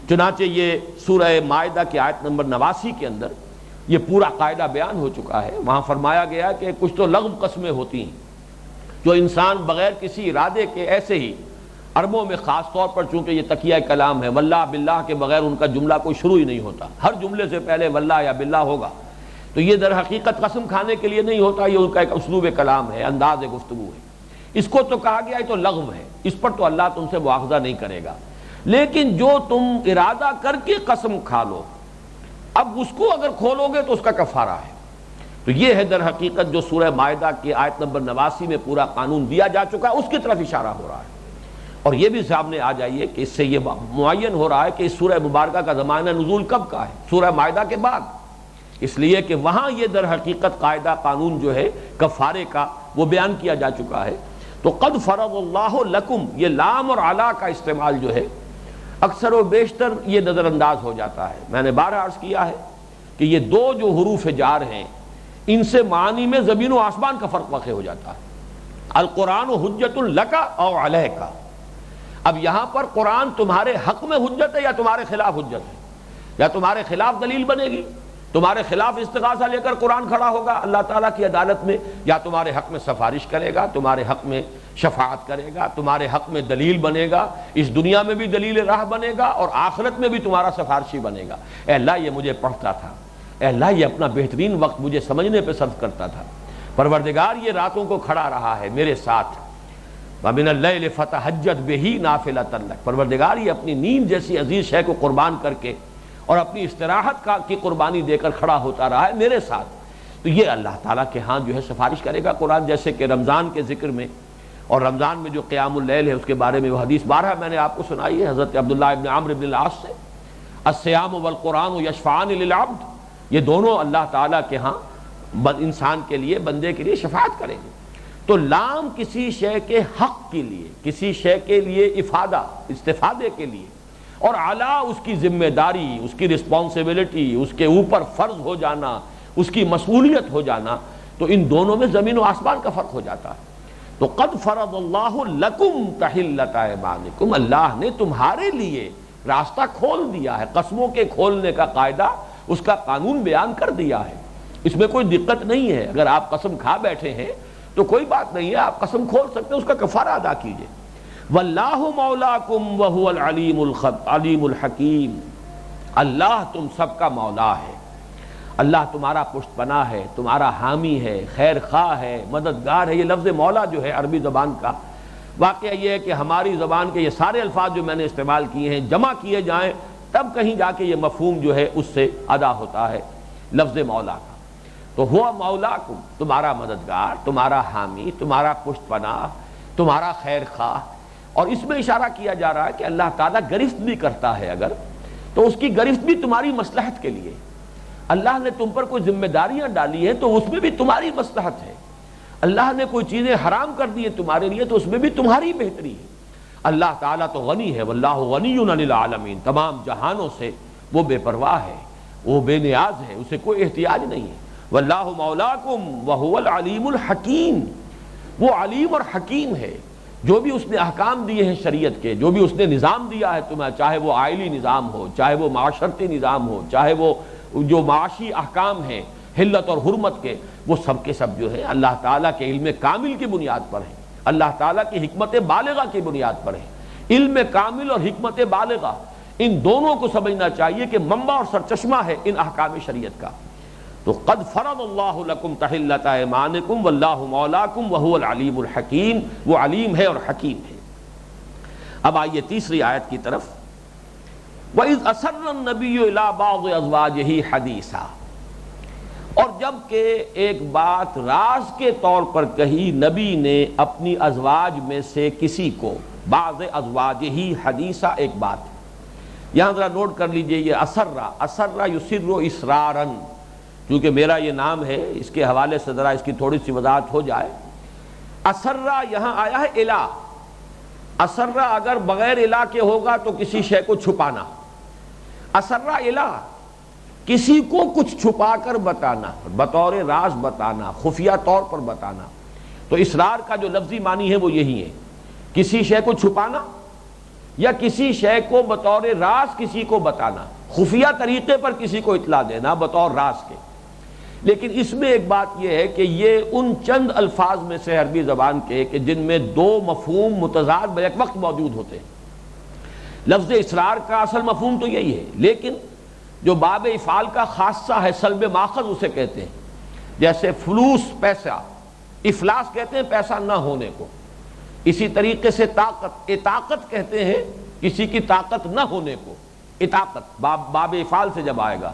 چنانچہ یہ سورہ مائدہ کی آیت نمبر 89 کے اندر یہ پورا قاعدہ بیان ہو چکا ہے۔ وہاں فرمایا گیا کہ کچھ تو لغو قسمیں ہوتی ہیں جو انسان بغیر کسی ارادے کے ایسے ہی، عربوں میں خاص طور پر چونکہ یہ تقیہ کلام ہے، واللہ باللہ کے بغیر ان کا جملہ کوئی شروع ہی نہیں ہوتا، ہر جملے سے پہلے واللہ یا باللہ ہوگا، تو یہ در حقیقت قسم کھانے کے لیے نہیں ہوتا، یہ ان کا ایک اسلوب کلام ہے، انداز گفتگو ہے۔ اس کو تو کہا گیا ہے تو لغو ہے، اس پر تو اللہ تم سے مواخذہ نہیں کرے گا، لیکن جو تم ارادہ کر کے قسم کھا لو، اب اس کو اگر کھولو گے تو اس کا کفارہ ہے۔ تو یہ ہے در حقیقت جو سورہ مائدہ کی آیت نمبر 89 میں پورا قانون دیا جا چکا ہے، اس کی طرف اشارہ ہو رہا ہے۔ اور یہ بھی سامنے آ جائیے کہ اس سے یہ معین ہو رہا ہے کہ اس سورہ مبارکہ کا زمانہ نزول کب کا ہے؟ سورہ مائدہ کے بعد، اس لیے کہ وہاں یہ در حقیقت قاعدہ قانون جو ہے کفارے کا وہ بیان کیا جا چکا ہے۔ تو قد فرض اللہ لکم، یہ لام اور علا کا استعمال جو ہے اکثر و بیشتر یہ نظر انداز ہو جاتا ہے۔ میں نے بارہا عرض کیا ہے کہ یہ دو جو حروف جار ہیں ان سے معنی میں زمین و آسمان کا فرق واقع ہو جاتا ہے۔ القرآن حجت لک او علیک، اب یہاں پر قرآن تمہارے حق میں حجت ہے یا تمہارے خلاف حجت ہے؟ یا تمہارے خلاف دلیل بنے گی، تمہارے خلاف استغاثہ لے کر قرآن کھڑا ہوگا اللہ تعالیٰ کی عدالت میں، یا تمہارے حق میں سفارش کرے گا، تمہارے حق میں شفاعت کرے گا، تمہارے حق میں دلیل بنے گا، اس دنیا میں بھی دلیل راہ بنے گا اور آخرت میں بھی تمہارا سفارشی بنے گا۔ اے اللہ یہ مجھے پڑھتا تھا، اے اللہ یہ اپنا بہترین وقت مجھے سمجھنے پہ صرف کرتا تھا، پروردگار یہ راتوں کو کھڑا رہا ہے میرے ساتھ، وَمِنَ اللَّيْلِ فَتَہَجَّدْ بِهِ نَافِلَةً لَكَ، پروردگار یہ اپنی نیند جیسی عزیز شے کو قربان کر کے اور اپنی استراحت کی قربانی دے کر کھڑا ہوتا رہا ہے میرے ساتھ، تو یہ اللہ تعالیٰ کے ہاں جو ہے سفارش کرے گا قرآن۔ جیسے کہ رمضان کے ذکر میں اور رمضان میں جو قیام اللیل ہے اس کے بارے میں وہ حدیث بارہا میں نے آپ کو سنائی ہے حضرت عبداللہ ابن عمرو ابن العاص سے، الصیام والقرآن یشفعان للعبد، یہ دونوں اللہ تعالیٰ کے ہاں انسان کے لیے، بندے کے لیے شفاعت کریں گے۔ تو لام کسی شے کے حق کے لیے، کسی شے کے لیے افادہ، استفادے کے لیے، اور علا اس کی ذمہ داری، اس کی رسپانسبلٹی، اس کے اوپر فرض ہو جانا، اس کی مسئولیت ہو جانا، تو ان دونوں میں زمین و آسمان کا فرق ہو جاتا ہے۔ تو قد فرض اللہ لکم تحلۃ ایمانکم، اللہ نے تمہارے لیے راستہ کھول دیا ہے، قسموں کے کھولنے کا قاعدہ، اس کا قانون بیان کر دیا ہے، اس میں کوئی دقت نہیں ہے۔ اگر آپ قسم کھا بیٹھے ہیں تو کوئی بات نہیں ہے، آپ قسم کھول سکتے ہیں، اس کا کفارہ ادا کیجئے۔ واللہ مولاکم وہو العلیم الحکیم، اللہ تم سب کا مولا ہے، اللہ تمہارا پشت پناہ ہے، تمہارا حامی ہے، خیر خواہ ہے، مددگار ہے۔ یہ لفظ مولا جو ہے عربی زبان کا، واقعہ یہ ہے کہ ہماری زبان کے یہ سارے الفاظ جو میں نے استعمال کیے ہیں جمع کیے جائیں تب کہیں جا کے یہ مفہوم جو ہے اس سے ادا ہوتا ہے لفظ مولا کا۔ تو ہوا مولاکم، تمہارا مددگار، تمہارا حامی، تمہارا پشت پناہ، تمہارا خیر خواہ۔ اور اس میں اشارہ کیا جا رہا ہے کہ اللہ تعالیٰ گرفت بھی کرتا ہے اگر، تو اس کی گرفت بھی تمہاری مصلحت کے لیے۔ اللہ نے تم پر کوئی ذمہ داریاں ڈالی ہیں تو اس میں بھی تمہاری مصلحت ہے، اللہ نے کوئی چیزیں حرام کر دی ہیں تمہارے لیے تو اس میں بھی تمہاری بہتری ہے۔ اللہ تعالیٰ تو غنی ہے، واللہ غنی عن العالمین، تمام جہانوں سے وہ بے پرواہ ہے، وہ بے نیاز ہے، اسے کوئی احتیاج نہیں ہے۔ واللہ مولاکم وہو العلیم الحکیم، وہ علیم اور حکیم ہے، جو بھی اس نے احکام دیے ہیں شریعت کے، جو بھی اس نے نظام دیا ہے تمہیں، چاہے وہ آئلی نظام ہو، چاہے وہ معاشرتی نظام ہو، چاہے وہ جو معاشی احکام ہیں حلت اور حرمت کے، وہ سب کے سب جو ہے اللہ تعالیٰ کے علم کامل کی بنیاد پر ہیں، اللہ تعالیٰ کی حکمت بالغہ کی بنیاد پر ہیں۔ علم کامل اور حکمت بالغہ، ان دونوں کو سمجھنا چاہیے کہ منبع اور سرچشمہ ہے ان احکام شریعت کا۔ تو قد فرض اللہ لکم تحلۃ ایمانکم واللہ مولاکم وہو العلیم الحکیم، وہ علیم ہے اور حکیم ہے۔ اب آئیے تیسری آیت کی طرف۔ وَإِذْ أَسَرَّ النَّبِيُّ إِلَىٰ بَعْضِ أَزْوَاجِهِ حَدِيثًا، اور جب کہ ایک بات راز کے طور پر کہی نبی نے اپنی ازواج میں سے کسی کو، بعض ازواجہ حدیثہ ایک بات، یہاں ذرا نوٹ کر لیجئے یہ اسرہ یسر اسراراً، چونکہ میرا یہ نام ہے اس کے حوالے سے ذرا اس کی تھوڑی سی وضاحت ہو جائے۔ اسرہ یہاں آیا ہے الا، اسرہ اگر بغیر الا کے ہوگا تو کسی شے کو چھپانا، اسرہ الا کسی کو کچھ چھپا کر بتانا، بطور راز بتانا، خفیہ طور پر بتانا۔ تو اسرار کا جو لفظی معنی ہے وہ یہی ہے، کسی شے کو چھپانا یا کسی شے کو بطور راز کسی کو بتانا، خفیہ طریقے پر کسی کو اطلاع دینا بطور راز کے۔ لیکن اس میں ایک بات یہ ہے کہ یہ ان چند الفاظ میں سے عربی زبان کے کہ جن میں دو مفہوم متضاد بیک وقت موجود ہوتے ہیں۔ لفظ اسرار کا اصل مفہوم تو یہی ہے، لیکن جو باب افعال کا خاصہ ہے، سلب ماخذ اسے کہتے ہیں، جیسے فلوس پیسہ، افلاس کہتے ہیں پیسہ نہ ہونے کو، اسی طریقے سے طاقت، اطاقت کہتے ہیں کسی کی طاقت نہ ہونے کو، اطاقت باب افعال سے جب آئے گا،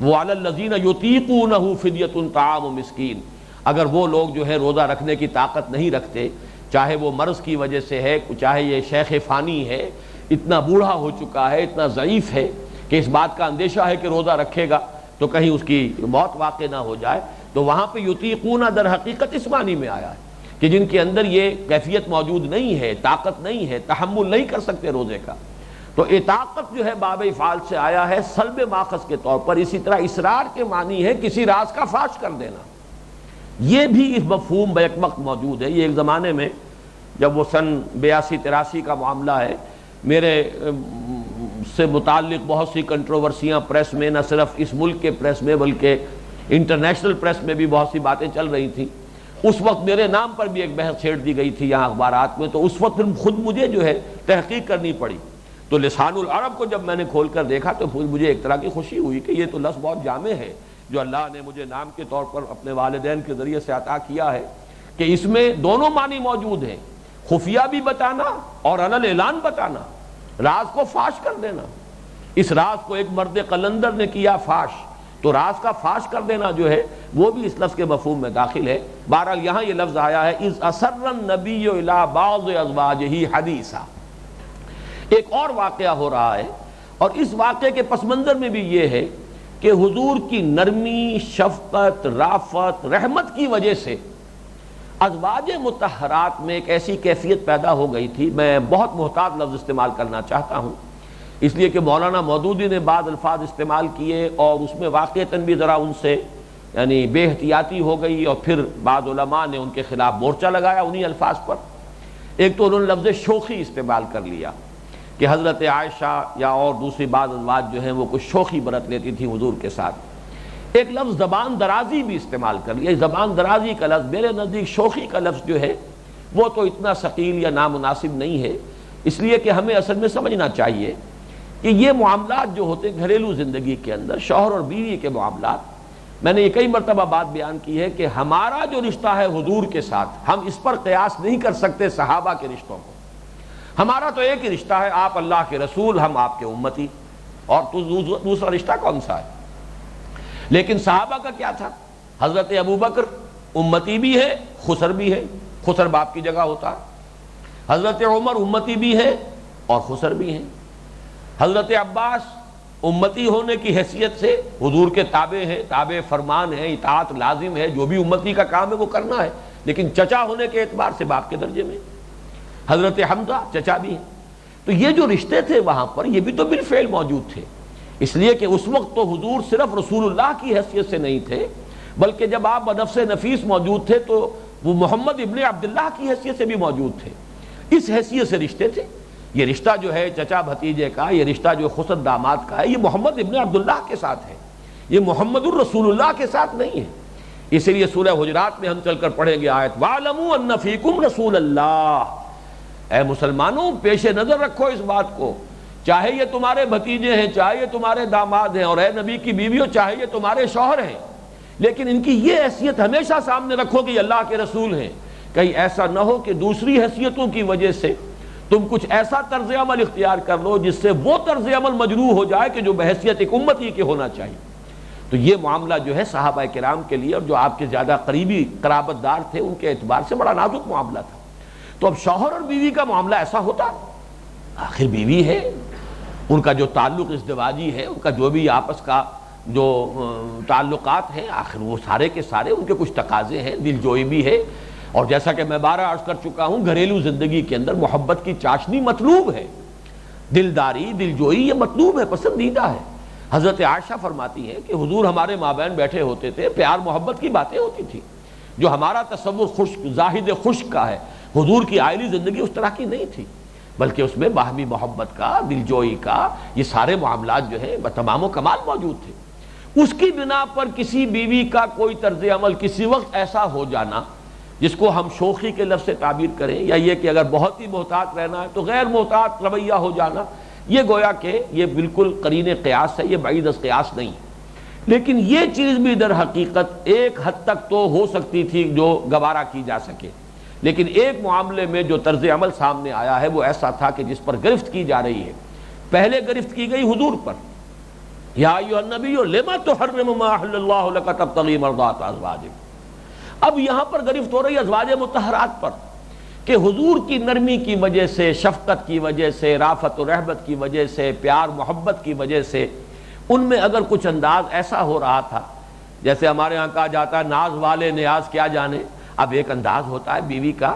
وَعَلَى الَّذِينَ يُطِيقُونَهُ فِدْيَةٌ طَعَامُ مسکین، اگر وہ لوگ جو ہے روزہ رکھنے کی طاقت نہیں رکھتے، چاہے وہ مرض کی وجہ سے ہے، چاہے یہ شیخ فانی ہے، اتنا بوڑھا ہو چکا ہے، اتنا ضعیف ہے کہ اس بات کا اندیشہ ہے کہ روزہ رکھے گا تو کہیں اس کی موت واقع نہ ہو جائے، تو وہاں پہ یطیقون در حقیقت اس معنی میں آیا ہے کہ جن کے اندر یہ کیفیت موجود نہیں ہے، طاقت نہیں ہے، تحمل نہیں کر سکتے روزے کا۔ تو اطاقت جو ہے باب افعال سے آیا ہے سلب ماخذ کے طور پر۔ اسی طرح اسرار کے معنی ہے کسی راز کا فاش کر دینا، یہ بھی اس مفہوم بیک وقت موجود ہے۔ یہ ایک زمانے میں جب وہ سن 82-83 کا معاملہ ہے، میرے سے متعلق بہت سی کنٹروورسیاں پریس میں، نہ صرف اس ملک کے پریس میں بلکہ انٹرنیشنل پریس میں بھی بہت سی باتیں چل رہی تھیں۔ اس وقت میرے نام پر بھی ایک بحث چھیڑ دی گئی تھی یہاں اخبارات میں، تو اس وقت خود مجھے جو ہے تحقیق کرنی پڑی۔ تو لسان العرب کو جب میں نے کھول کر دیکھا تو مجھے ایک طرح کی خوشی ہوئی کہ یہ تو لفظ بہت جامع ہے جو اللہ نے مجھے نام کے طور پر اپنے والدین کے ذریعے سے عطا کیا ہے، کہ اس میں دونوں معنی موجود ہیں، خفیہ بھی بتانا اور علن اعلان بتانا، راز کو فاش کر دینا۔ اس راز کو ایک مرد قلندر نے کیا فاش، تو راز کا فاش کر دینا جو ہے وہ بھی اس لفظ کے مفہوم میں داخل ہے۔ بہرحال یہاں یہ لفظ آیا ہے اذ اسر النبی الی بعض ازواجہ حدیثا۔ ایک اور واقعہ ہو رہا ہے، اور اس واقعے کے پس منظر میں بھی یہ ہے کہ حضور کی نرمی، شفقت، رافت، رحمت کی وجہ سے ازواج مطہرات میں ایک ایسی کیفیت پیدا ہو گئی تھی۔ میں بہت محتاط لفظ استعمال کرنا چاہتا ہوں، اس لیے کہ مولانا مودودی نے بعض الفاظ استعمال کیے اور اس میں واقعتاً بھی ذرا ان سے یعنی بے احتیاطی ہو گئی، اور پھر بعض علماء نے ان کے خلاف مورچہ لگایا انہی الفاظ پر۔ ایک تو انہوں نے لفظ شوخی استعمال کر لیا کہ حضرت عائشہ یا اور دوسری بعض ازواج جو ہیں وہ کچھ شوخی برت لیتی تھی حضور کے ساتھ۔ ایک لفظ زبان درازی بھی استعمال کر لیا۔ زبان درازی کا لفظ میرے نزدیک شوخی کا لفظ جو ہے وہ تو اتنا ثقیل یا نامناسب نہیں ہے، اس لیے کہ ہمیں اصل میں سمجھنا چاہیے کہ یہ معاملات جو ہوتے ہیں گھریلو زندگی کے اندر، شوہر اور بیوی کے معاملات، میں نے یہ کئی مرتبہ بات بیان کی ہے کہ ہمارا جو رشتہ ہے حضور کے ساتھ، ہم اس پر قیاس نہیں کر سکتے صحابہ کے رشتوں کو۔ ہمارا تو ایک ہی رشتہ ہے، آپ اللہ کے رسول، ہم آپ کے امتی، اور تو دوسرا رشتہ کون سا ہے؟ لیکن صحابہ کا کیا تھا؟ حضرت ابوبکر امتی بھی ہے، خسر بھی ہے، خسر باپ کی جگہ ہوتا ہے۔ حضرت عمر امتی بھی ہے اور خسر بھی ہیں۔ حضرت عباس امتی ہونے کی حیثیت سے حضور کے تابع ہیں، تابع فرمان ہیں، اطاعت لازم ہے، جو بھی امتی کا کام ہے وہ کرنا ہے، لیکن چچا ہونے کے اعتبار سے باپ کے درجے میں۔ حضرت حمزہ چچا بھی ہیں۔ تو یہ جو رشتے تھے وہاں پر یہ بھی تو بالفعل موجود تھے، اس لیے کہ اس وقت تو حضور صرف رسول اللہ کی حیثیت سے نہیں تھے، بلکہ جب آپ بنفس نفیس موجود تھے تو وہ محمد ابن عبداللہ کی حیثیت سے بھی موجود تھے۔ اس حیثیت سے رشتے تھے۔ یہ رشتہ جو ہے چچا بھتیجے کا، یہ رشتہ جو خسر داماد کا ہے، یہ محمد ابن عبداللہ کے ساتھ ہے، یہ محمد الرسول اللہ کے ساتھ نہیں ہے۔ اسی لیے سورہ حجرات میں ہم چل کر پڑھیں گے آیت وَاعْلَمُوا أَنَّ فِيكُمْ رَسُولَ اللَّهِ، اے مسلمانوں پیش نظر رکھو اس بات کو، چاہے یہ تمہارے بھتیجے ہیں، چاہے یہ تمہارے داماد ہیں، اور اے نبی کی بیویوں چاہے یہ تمہارے شوہر ہیں، لیکن ان کی یہ حیثیت ہمیشہ سامنے رکھو کہ یہ اللہ کے رسول ہیں۔ کہیں ایسا نہ ہو کہ دوسری حیثیتوں کی وجہ سے تم کچھ ایسا طرز عمل اختیار کر لو جس سے وہ طرز عمل مجروح ہو جائے کہ جو بحیثیت ایک امتی کے ہونا چاہیے۔ تو یہ معاملہ جو ہے صحابہ کرام کے لیے اور جو آپ کے زیادہ قریبی قرابت دار تھے ان کے اعتبار سے بڑا نازک معاملہ تھا۔ تو اب شوہر اور بیوی کا معاملہ ایسا ہوتا، آخر بیوی ہے، ان کا جو تعلق ازدواجی ہے، ان کا جو بھی آپس کا جو تعلقات ہیں، آخر وہ سارے کے سارے ان کے کچھ تقاضے ہیں، دل جوئی بھی ہے، اور جیسا کہ میں بارہ عرض کر چکا ہوں گھریلو زندگی کے اندر محبت کی چاشنی مطلوب ہے، دلداری، دل جوئی یہ مطلوب ہے، پسندیدہ ہے۔ حضرت عائشہ فرماتی ہیں کہ حضور ہمارے مابین بیٹھے ہوتے تھے، پیار محبت کی باتیں ہوتی تھی، جو ہمارا تصور خشک زاہد خشک کا ہے، حضور کی آئلی زندگی اس طرح کی نہیں تھی، بلکہ اس میں باہمی محبت کا، دلجوئی کا، یہ سارے معاملات جو ہیں تمام و کمال موجود تھے۔ اس کی بنا پر کسی بیوی کا کوئی طرز عمل کسی وقت ایسا ہو جانا جس کو ہم شوخی کے لفظ سے تعبیر کریں، یا یہ کہ اگر بہت ہی محتاط رہنا ہے تو غیر محتاط رویہ ہو جانا، یہ گویا کہ یہ بالکل قرین قیاس ہے، یہ بعید از قیاس نہیں۔ لیکن یہ چیز بھی در حقیقت ایک حد تک تو ہو سکتی تھی جو گوارا کی جا سکے، لیکن ایک معاملے میں جو طرز عمل سامنے آیا ہے وہ ایسا تھا کہ جس پر گرفت کی جا رہی ہے۔ پہلے گرفت کی گئی حضور پر، یا ایھا النبی لما تحرم ما احل اللہ لک تبتغی مرضات ازواجک۔ اب یہاں پر گرفت ہو رہی ازواج مطہرات پر کہ حضور کی نرمی کی وجہ سے، شفقت کی وجہ سے، رافت و رحمت کی وجہ سے، پیار محبت کی وجہ سے ان میں اگر کچھ انداز ایسا ہو رہا تھا، جیسے ہمارے ہاں کہا جاتا ہے ناز والے نیاز کیا جانے۔ اب ایک انداز ہوتا ہے بیوی کا،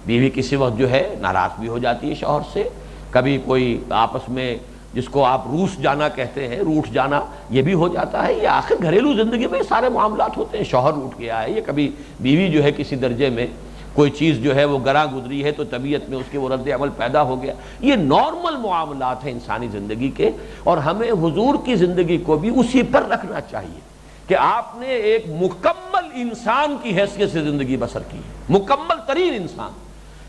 بیوی کسی وقت جو ہے ناراض بھی ہو جاتی ہے شوہر سے، کبھی کوئی آپس میں جس کو آپ روس جانا کہتے ہیں، روٹھ جانا، یہ بھی ہو جاتا ہے۔ یہ آخر گھریلو زندگی میں سارے معاملات ہوتے ہیں، شوہر روٹھ گیا ہے، یہ کبھی بیوی جو ہے کسی درجے میں کوئی چیز جو ہے وہ گراں گزری ہے تو طبیعت میں اس کے وہ رد عمل پیدا ہو گیا، یہ نارمل معاملات ہیں انسانی زندگی کے، اور ہمیں حضور کی زندگی کو بھی اسی پر رکھنا چاہیے کہ آپ نے ایک مکمل انسان کی حیثیت سے زندگی بسر کی ہے، مکمل ترین انسان،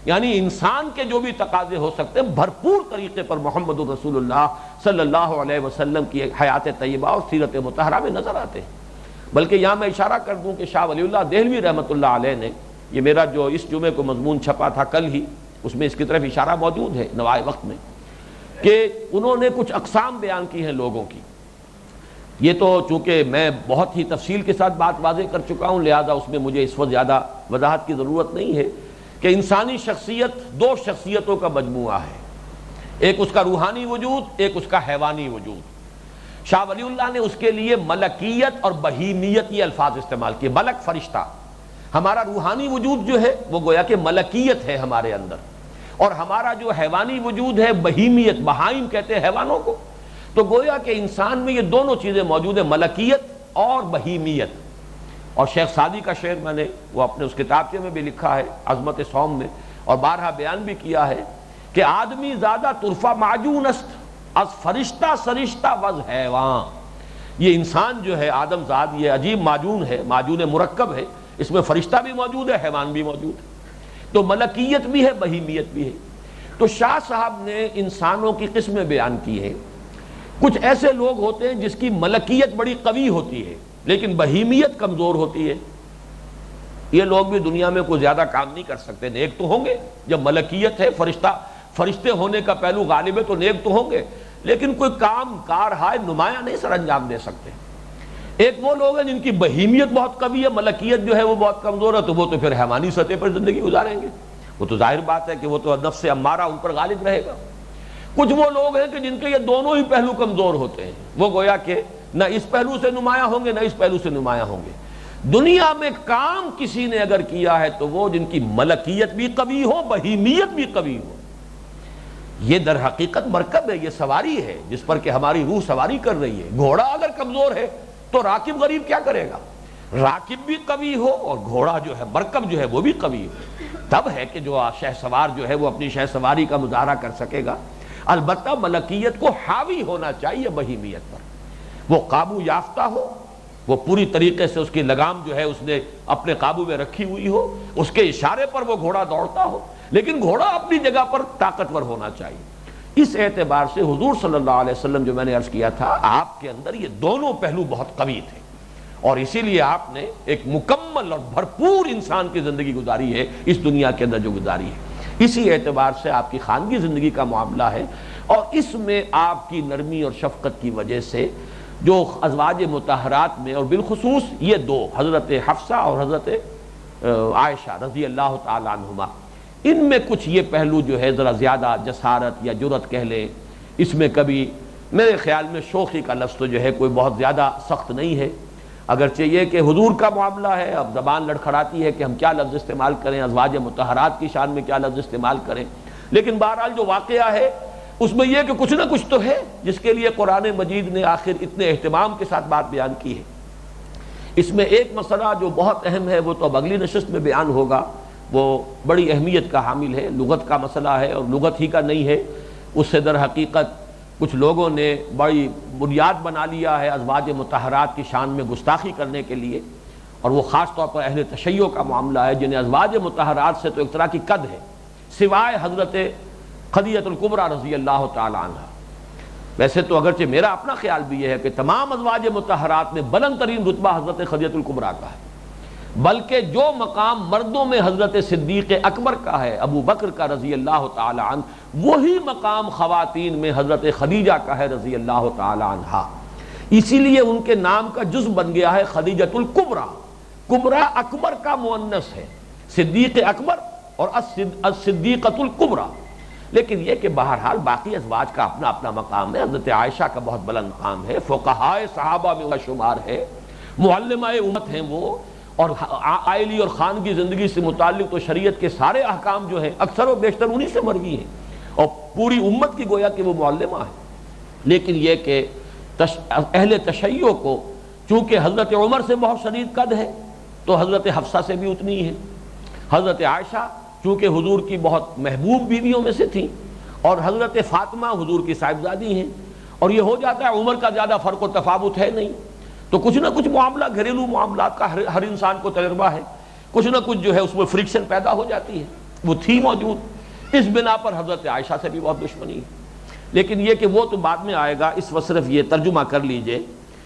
یعنی انسان کے جو بھی تقاضے ہو سکتے ہیں بھرپور طریقے پر محمد الرسول اللہ صلی اللہ علیہ وسلم کی حیات طیبہ اور سیرت مطہرہ میں نظر آتے ہیں۔ بلکہ یہاں میں اشارہ کر دوں کہ شاہ ولی اللہ دہلوی رحمۃ اللہ علیہ نے، یہ میرا جو اس جمعے کو مضمون چھپا تھا کل ہی، اس میں اس کی طرف اشارہ موجود ہے نوائے وقت میں، کہ انہوں نے کچھ اقسام بیان کی ہیں لوگوں کی۔ یہ تو چونکہ میں بہت ہی تفصیل کے ساتھ بات واضح کر چکا ہوں، لہذا اس میں مجھے اس وقت زیادہ وضاحت کی ضرورت نہیں ہے کہ انسانی شخصیت دو شخصیتوں کا مجموعہ ہے، ایک اس کا روحانی وجود، ایک اس کا حیوانی وجود۔ شاہ ولی اللہ نے اس کے لیے ملکیت اور بہیمیت یہ الفاظ استعمال کیے۔ ملک فرشتہ، ہمارا روحانی وجود جو ہے وہ گویا کہ ملکیت ہے ہمارے اندر، اور ہمارا جو حیوانی وجود ہے بہیمیت، بہائم کہتے ہیں حیوانوں کو، تو گویا کہ انسان میں یہ دونوں چیزیں موجود ہیں، ملکیت اور بہیمیت۔ اور شیخ سعدی کا شعر میں نے وہ اپنے اس کتابچے میں بھی لکھا ہے عظمت صوم میں، اور بارہا بیان بھی کیا ہے کہ آدمی زیادہ طرفہ معجون است از فرشتہ سرشتہ وز حیوان۔ یہ انسان جو ہے آدم زاد یہ عجیب معجون ہے، معجون مرکب ہے، اس میں فرشتہ بھی موجود ہے، حیوان بھی موجود ہے، تو ملکیت بھی ہے، بہیمیت بھی ہے۔ تو شاہ صاحب نے انسانوں کی قسمیں بیان کی ہیں۔ کچھ ایسے لوگ ہوتے ہیں جس کی ملکیت بڑی قوی ہوتی ہے لیکن بہیمیت کمزور ہوتی ہے، یہ لوگ بھی دنیا میں کوئی زیادہ کام نہیں کر سکتے، نیک تو ہوں گے، جب ملکیت ہے، فرشتے ہونے کا پہلو غالب ہے تو نیک تو ہوں گے، لیکن کوئی کام کار ہے نمایاں نہیں سر انجام دے سکتے۔ ایک وہ لوگ ہیں جن کی بہیمیت بہت قوی ہے، ملکیت جو ہے وہ بہت کمزور ہے، تو وہ تو پھر حیوانی سطح پر زندگی گزاریں گے، وہ تو ظاہر بات ہے کہ وہ تو نفس امارہ ان پر غالب رہے گا۔ کچھ وہ لوگ ہیں کہ جن کے یہ دونوں ہی پہلو کمزور ہوتے ہیں، وہ گویا کہ نہ اس پہلو سے نمایاں ہوں گے نہ اس پہلو سے نمایاں ہوں گے۔ دنیا میں کام کسی نے اگر کیا ہے تو وہ جن کی ملکیت بھی قوی ہو، بہیمیت بھی قوی ہو۔ یہ در حقیقت مرکب ہے، یہ سواری ہے جس پر کہ ہماری روح سواری کر رہی ہے۔ گھوڑا اگر کمزور ہے تو راکب غریب کیا کرے گا؟ راکب بھی قوی ہو اور گھوڑا جو ہے، مرکب جو ہے وہ بھی قوی ہو، تب ہے کہ جو شہ سوار جو ہے وہ اپنی شہ سواری کا مظاہرہ کر سکے گا۔ البتہ ملکیت کو حاوی ہونا چاہیے بہیمیت پر، وہ قابو یافتہ ہو، وہ پوری طریقے سے اس کی لگام جو ہے اس نے اپنے قابو میں رکھی ہوئی ہو، اس کے اشارے پر وہ گھوڑا دوڑتا ہو، لیکن گھوڑا اپنی جگہ پر طاقتور ہونا چاہیے۔ اس اعتبار سے حضور صلی اللہ علیہ وسلم جو میں نے عرض کیا تھا، آپ کے اندر یہ دونوں پہلو بہت قوی تھے، اور اسی لیے آپ نے ایک مکمل اور بھرپور انسان کی زندگی گزاری ہے اس دنیا کے اندر جو گزاری ہے۔ اسی اعتبار سے آپ کی خانگی زندگی کا معاملہ ہے، اور اس میں آپ کی نرمی اور شفقت کی وجہ سے جو ازواج مطہرات میں، اور بالخصوص یہ دو حضرت حفصہ اور حضرت عائشہ رضی اللہ تعالی عنہما، ان میں کچھ یہ پہلو جو ہے ذرا زیادہ جسارت یا جرأت کہہ لیں، اس میں کبھی میرے خیال میں شوخی کا لفظ تو جو ہے کوئی بہت زیادہ سخت نہیں ہے، اگرچہ یہ کہ حضور کا معاملہ ہے، اب زبان لڑکھڑاتی ہے کہ ہم کیا لفظ استعمال کریں، ازواج مطہرات کی شان میں کیا لفظ استعمال کریں، لیکن بہرحال جو واقعہ ہے اس میں یہ کہ کچھ نہ کچھ تو ہے جس کے لیے قرآن مجید نے آخر اتنے اہتمام کے ساتھ بات بیان کی ہے۔ اس میں ایک مسئلہ جو بہت اہم ہے وہ تو اب اگلی نشست میں بیان ہوگا، وہ بڑی اہمیت کا حامل ہے، لغت کا مسئلہ ہے، اور لغت ہی کا نہیں ہے، اس سے در حقیقت کچھ لوگوں نے بڑی بنیاد بنا لیا ہے ازواج مطہرات کی شان میں گستاخی کرنے کے لیے، اور وہ خاص طور پر اہل تشیع کا معاملہ ہے جنہیں ازواج مطہرات سے تو ایک طرح کی قد ہے، سوائے حضرت خدیجہ الکبریٰ رضی اللہ تعالی عنہ۔ ویسے تو اگرچہ میرا اپنا خیال بھی یہ ہے کہ تمام ازواج مطہرات میں بلند ترین رتبہ حضرت خدیجہ الکبریٰ کا ہے، بلکہ جو مقام مردوں میں حضرت صدیق اکبر کا ہے، ابو بکر کا رضی اللہ تعالی عنہ، وہی مقام خواتین میں حضرت خدیجہ کا ہے رضی اللہ تعالی عنہا۔ اسی لیے ان کے نام کا جز بن گیا ہے خدیجۃ الکبریٰ۔ کبریٰ اکبر کا مؤنث ہے، صدیق اکبر اور الصدیقۃ الکبریٰ۔ لیکن یہ کہ بہرحال باقی ازواج کا اپنا اپنا مقام ہے۔ حضرت عائشہ کا بہت بلند مقام ہے، فقہائے صحابہ میں شمار ہے، معلمہ امت ہیں وہ، اور عائلی اور خانگی زندگی سے متعلق تو شریعت کے سارے احکام جو ہیں اکثر و بیشتر انہی سے مروی ہیں، اور پوری امت کی گویا کہ وہ معلمہ ہے۔ لیکن یہ کہ اہل تشیع کو چونکہ حضرت عمر سے بہت شدید قد ہے تو حضرت حفصہ سے بھی اتنی ہے، حضرت عائشہ چونکہ حضور کی بہت محبوب بیویوں میں سے تھیں، اور حضرت فاطمہ حضور کی صاحبزادی ہیں، اور یہ ہو جاتا ہے عمر کا زیادہ فرق و تفاوت ہے نہیں، تو کچھ نہ کچھ معاملہ گھریلو معاملات کا ہر انسان کو تجربہ ہے، کچھ نہ کچھ جو ہے اس میں فرکشن پیدا ہو جاتی ہے، وہ تھی موجود، اس بنا پر حضرت عائشہ سے بھی بہت دشمنی ہے۔ لیکن یہ کہ وہ تو بعد میں آئے گا، اس وقت صرف یہ ترجمہ کر لیجئے،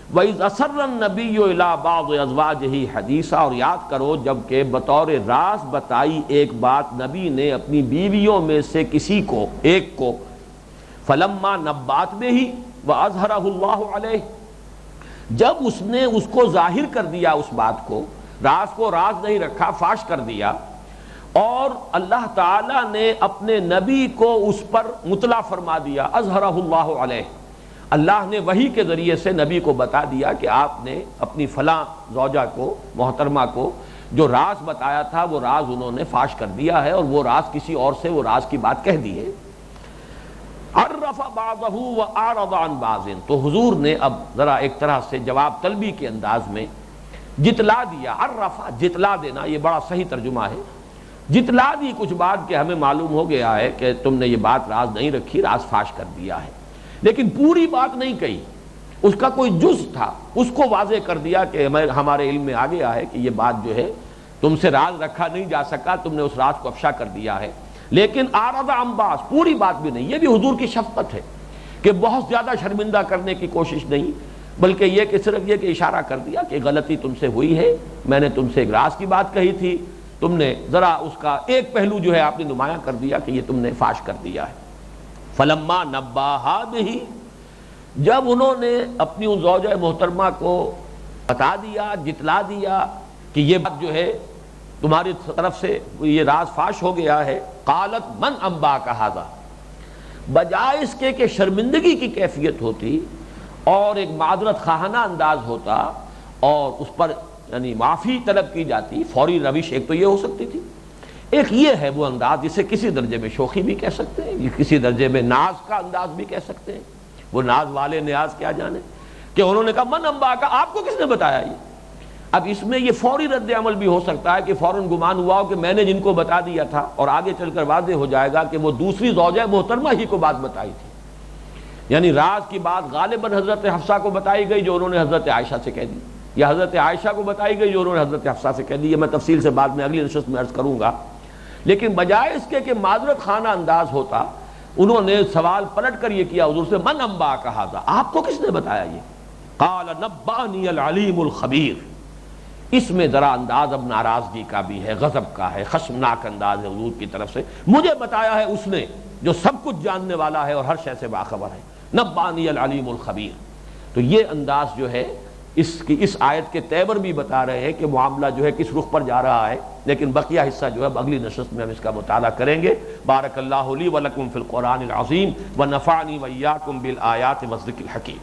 وَإِذْ أَسَرَّ النَّبِيُّ إِلَىٰ بَعْضِ أَزْوَاجِهِ حَدِيثًا، اور یاد کرو جب کہ بطور راز بتائی ایک بات نبی نے اپنی بیویوں میں سے کسی کو، ایک کو، فَلَمَّا نَبَّأَتْ بِهِ وَأَظْهَرَهُ اللَّهُ عَلَيْهِ، جب اس نے اس کو ظاہر کر دیا، اس بات کو، راز کو راز نہیں رکھا، فاش کر دیا، اور اللہ تعالیٰ نے اپنے نبی کو اس پر مطلع فرما دیا، اظہرہ اللہ علیہ، اللہ نے وحی کے ذریعے سے نبی کو بتا دیا کہ آپ نے اپنی فلاں زوجہ کو، محترمہ کو، جو راز بتایا تھا وہ راز انہوں نے فاش کر دیا ہے، اور وہ راز کسی اور سے وہ راز کی بات کہہ دی ہے۔ عرف بعضہ واعرض عن بعض، تو حضور نے اب ذرا ایک طرح سے جواب طلبی کے انداز میں جتلا دیا، عرف جتلا دینا، یہ بڑا صحیح ترجمہ ہے، جتلا دی کچھ بات کہ ہمیں معلوم ہو گیا ہے کہ تم نے یہ بات راز نہیں رکھی، راز فاش کر دیا ہے، لیکن پوری بات نہیں کہی، اس کا کوئی جز تھا اس کو واضح کر دیا کہ ہمارے علم میں آ گیا ہے کہ یہ بات جو ہے تم سے راز رکھا نہیں جا سکا، تم نے اس راز کو افشا کر دیا ہے، لیکن اعرض عن بعض، پوری بات بھی نہیں۔ یہ بھی حضور کی شفقت ہے کہ بہت زیادہ شرمندہ کرنے کی کوشش نہیں، بلکہ یہ کہ صرف یہ کہ اشارہ کر دیا کہ غلطی تم سے ہوئی ہے، میں نے تم سے ایک راز کی بات کہی تھی، تم نے ذرا اس کا ایک پہلو جو ہے آپ نے نمایاں کر دیا کہ یہ تم نے فاش کر دیا ہے۔ فلما نباہا بہ، جب انہوں نے اپنی ان زوجہ محترمہ کو بتا دیا، جتلا دیا کہ یہ بات جو ہے تمہاری طرف سے یہ راز فاش ہو گیا ہے، قالت من انباک ھذا، بجائے اس کے کہ شرمندگی کی کیفیت ہوتی اور ایک معذرت خواہانہ انداز ہوتا اور اس پر یعنی معافی طلب کی جاتی، فوری روش ایک تو یہ ہو سکتی تھی، ایک یہ ہے وہ انداز جسے کسی درجے میں شوخی بھی کہہ سکتے ہیں، یہ کسی درجے میں ناز کا انداز بھی کہہ سکتے ہیں، وہ ناز والے نیاز کیا جانے، کہ انہوں نے کہا من انباک، آپ کو کس نے بتایا یہ؟ اب اس میں یہ فوری رد عمل بھی ہو سکتا ہے کہ فوراً گمان ہوا ہو کہ میں نے جن کو بتا دیا تھا، اور آگے چل کر واضح ہو جائے گا کہ وہ دوسری زوجہ محترمہ ہی کو بات بتائی تھی، یعنی راز کی بات غالباً حضرت حفصہ کو بتائی گئی جو انہوں نے حضرت عائشہ سے کہہ دی، یا حضرت عائشہ کو بتائی گئی جو انہوں نے حضرت حفصہ سے کہہ دی، یہ میں تفصیل سے بعد میں اگلی نشست میں عرض کروں گا۔ لیکن بجائے اس کے کہ معذرت خانہ انداز ہوتا، انہوں نے سوال پلٹ کر یہ کیا حضور سے، من انباک ھذا، آپ کو کس نے بتایا یہ؟ قال نبأنی العلیم الخبیر، اس میں ذرا انداز اب ناراضگی کا بھی ہے، غضب کا ہے، خشمناک انداز ہے حضور کی طرف سے، مجھے بتایا ہے اس نے جو سب کچھ جاننے والا ہے اور ہر شے سے باخبر ہے، نبأنی العلیم الخبیر۔ تو یہ انداز جو ہے اس آیت کے تیور بھی بتا رہے ہیں کہ معاملہ جو ہے کس رخ پر جا رہا ہے، لیکن بقیہ حصہ جو ہے اگلی نشست میں ہم اس کا مطالعہ کریں گے۔ بارک اللہ لی ولکم فی القرآن العظیم ونفعنی وإیاکم بالآیات والذکر الحکیم۔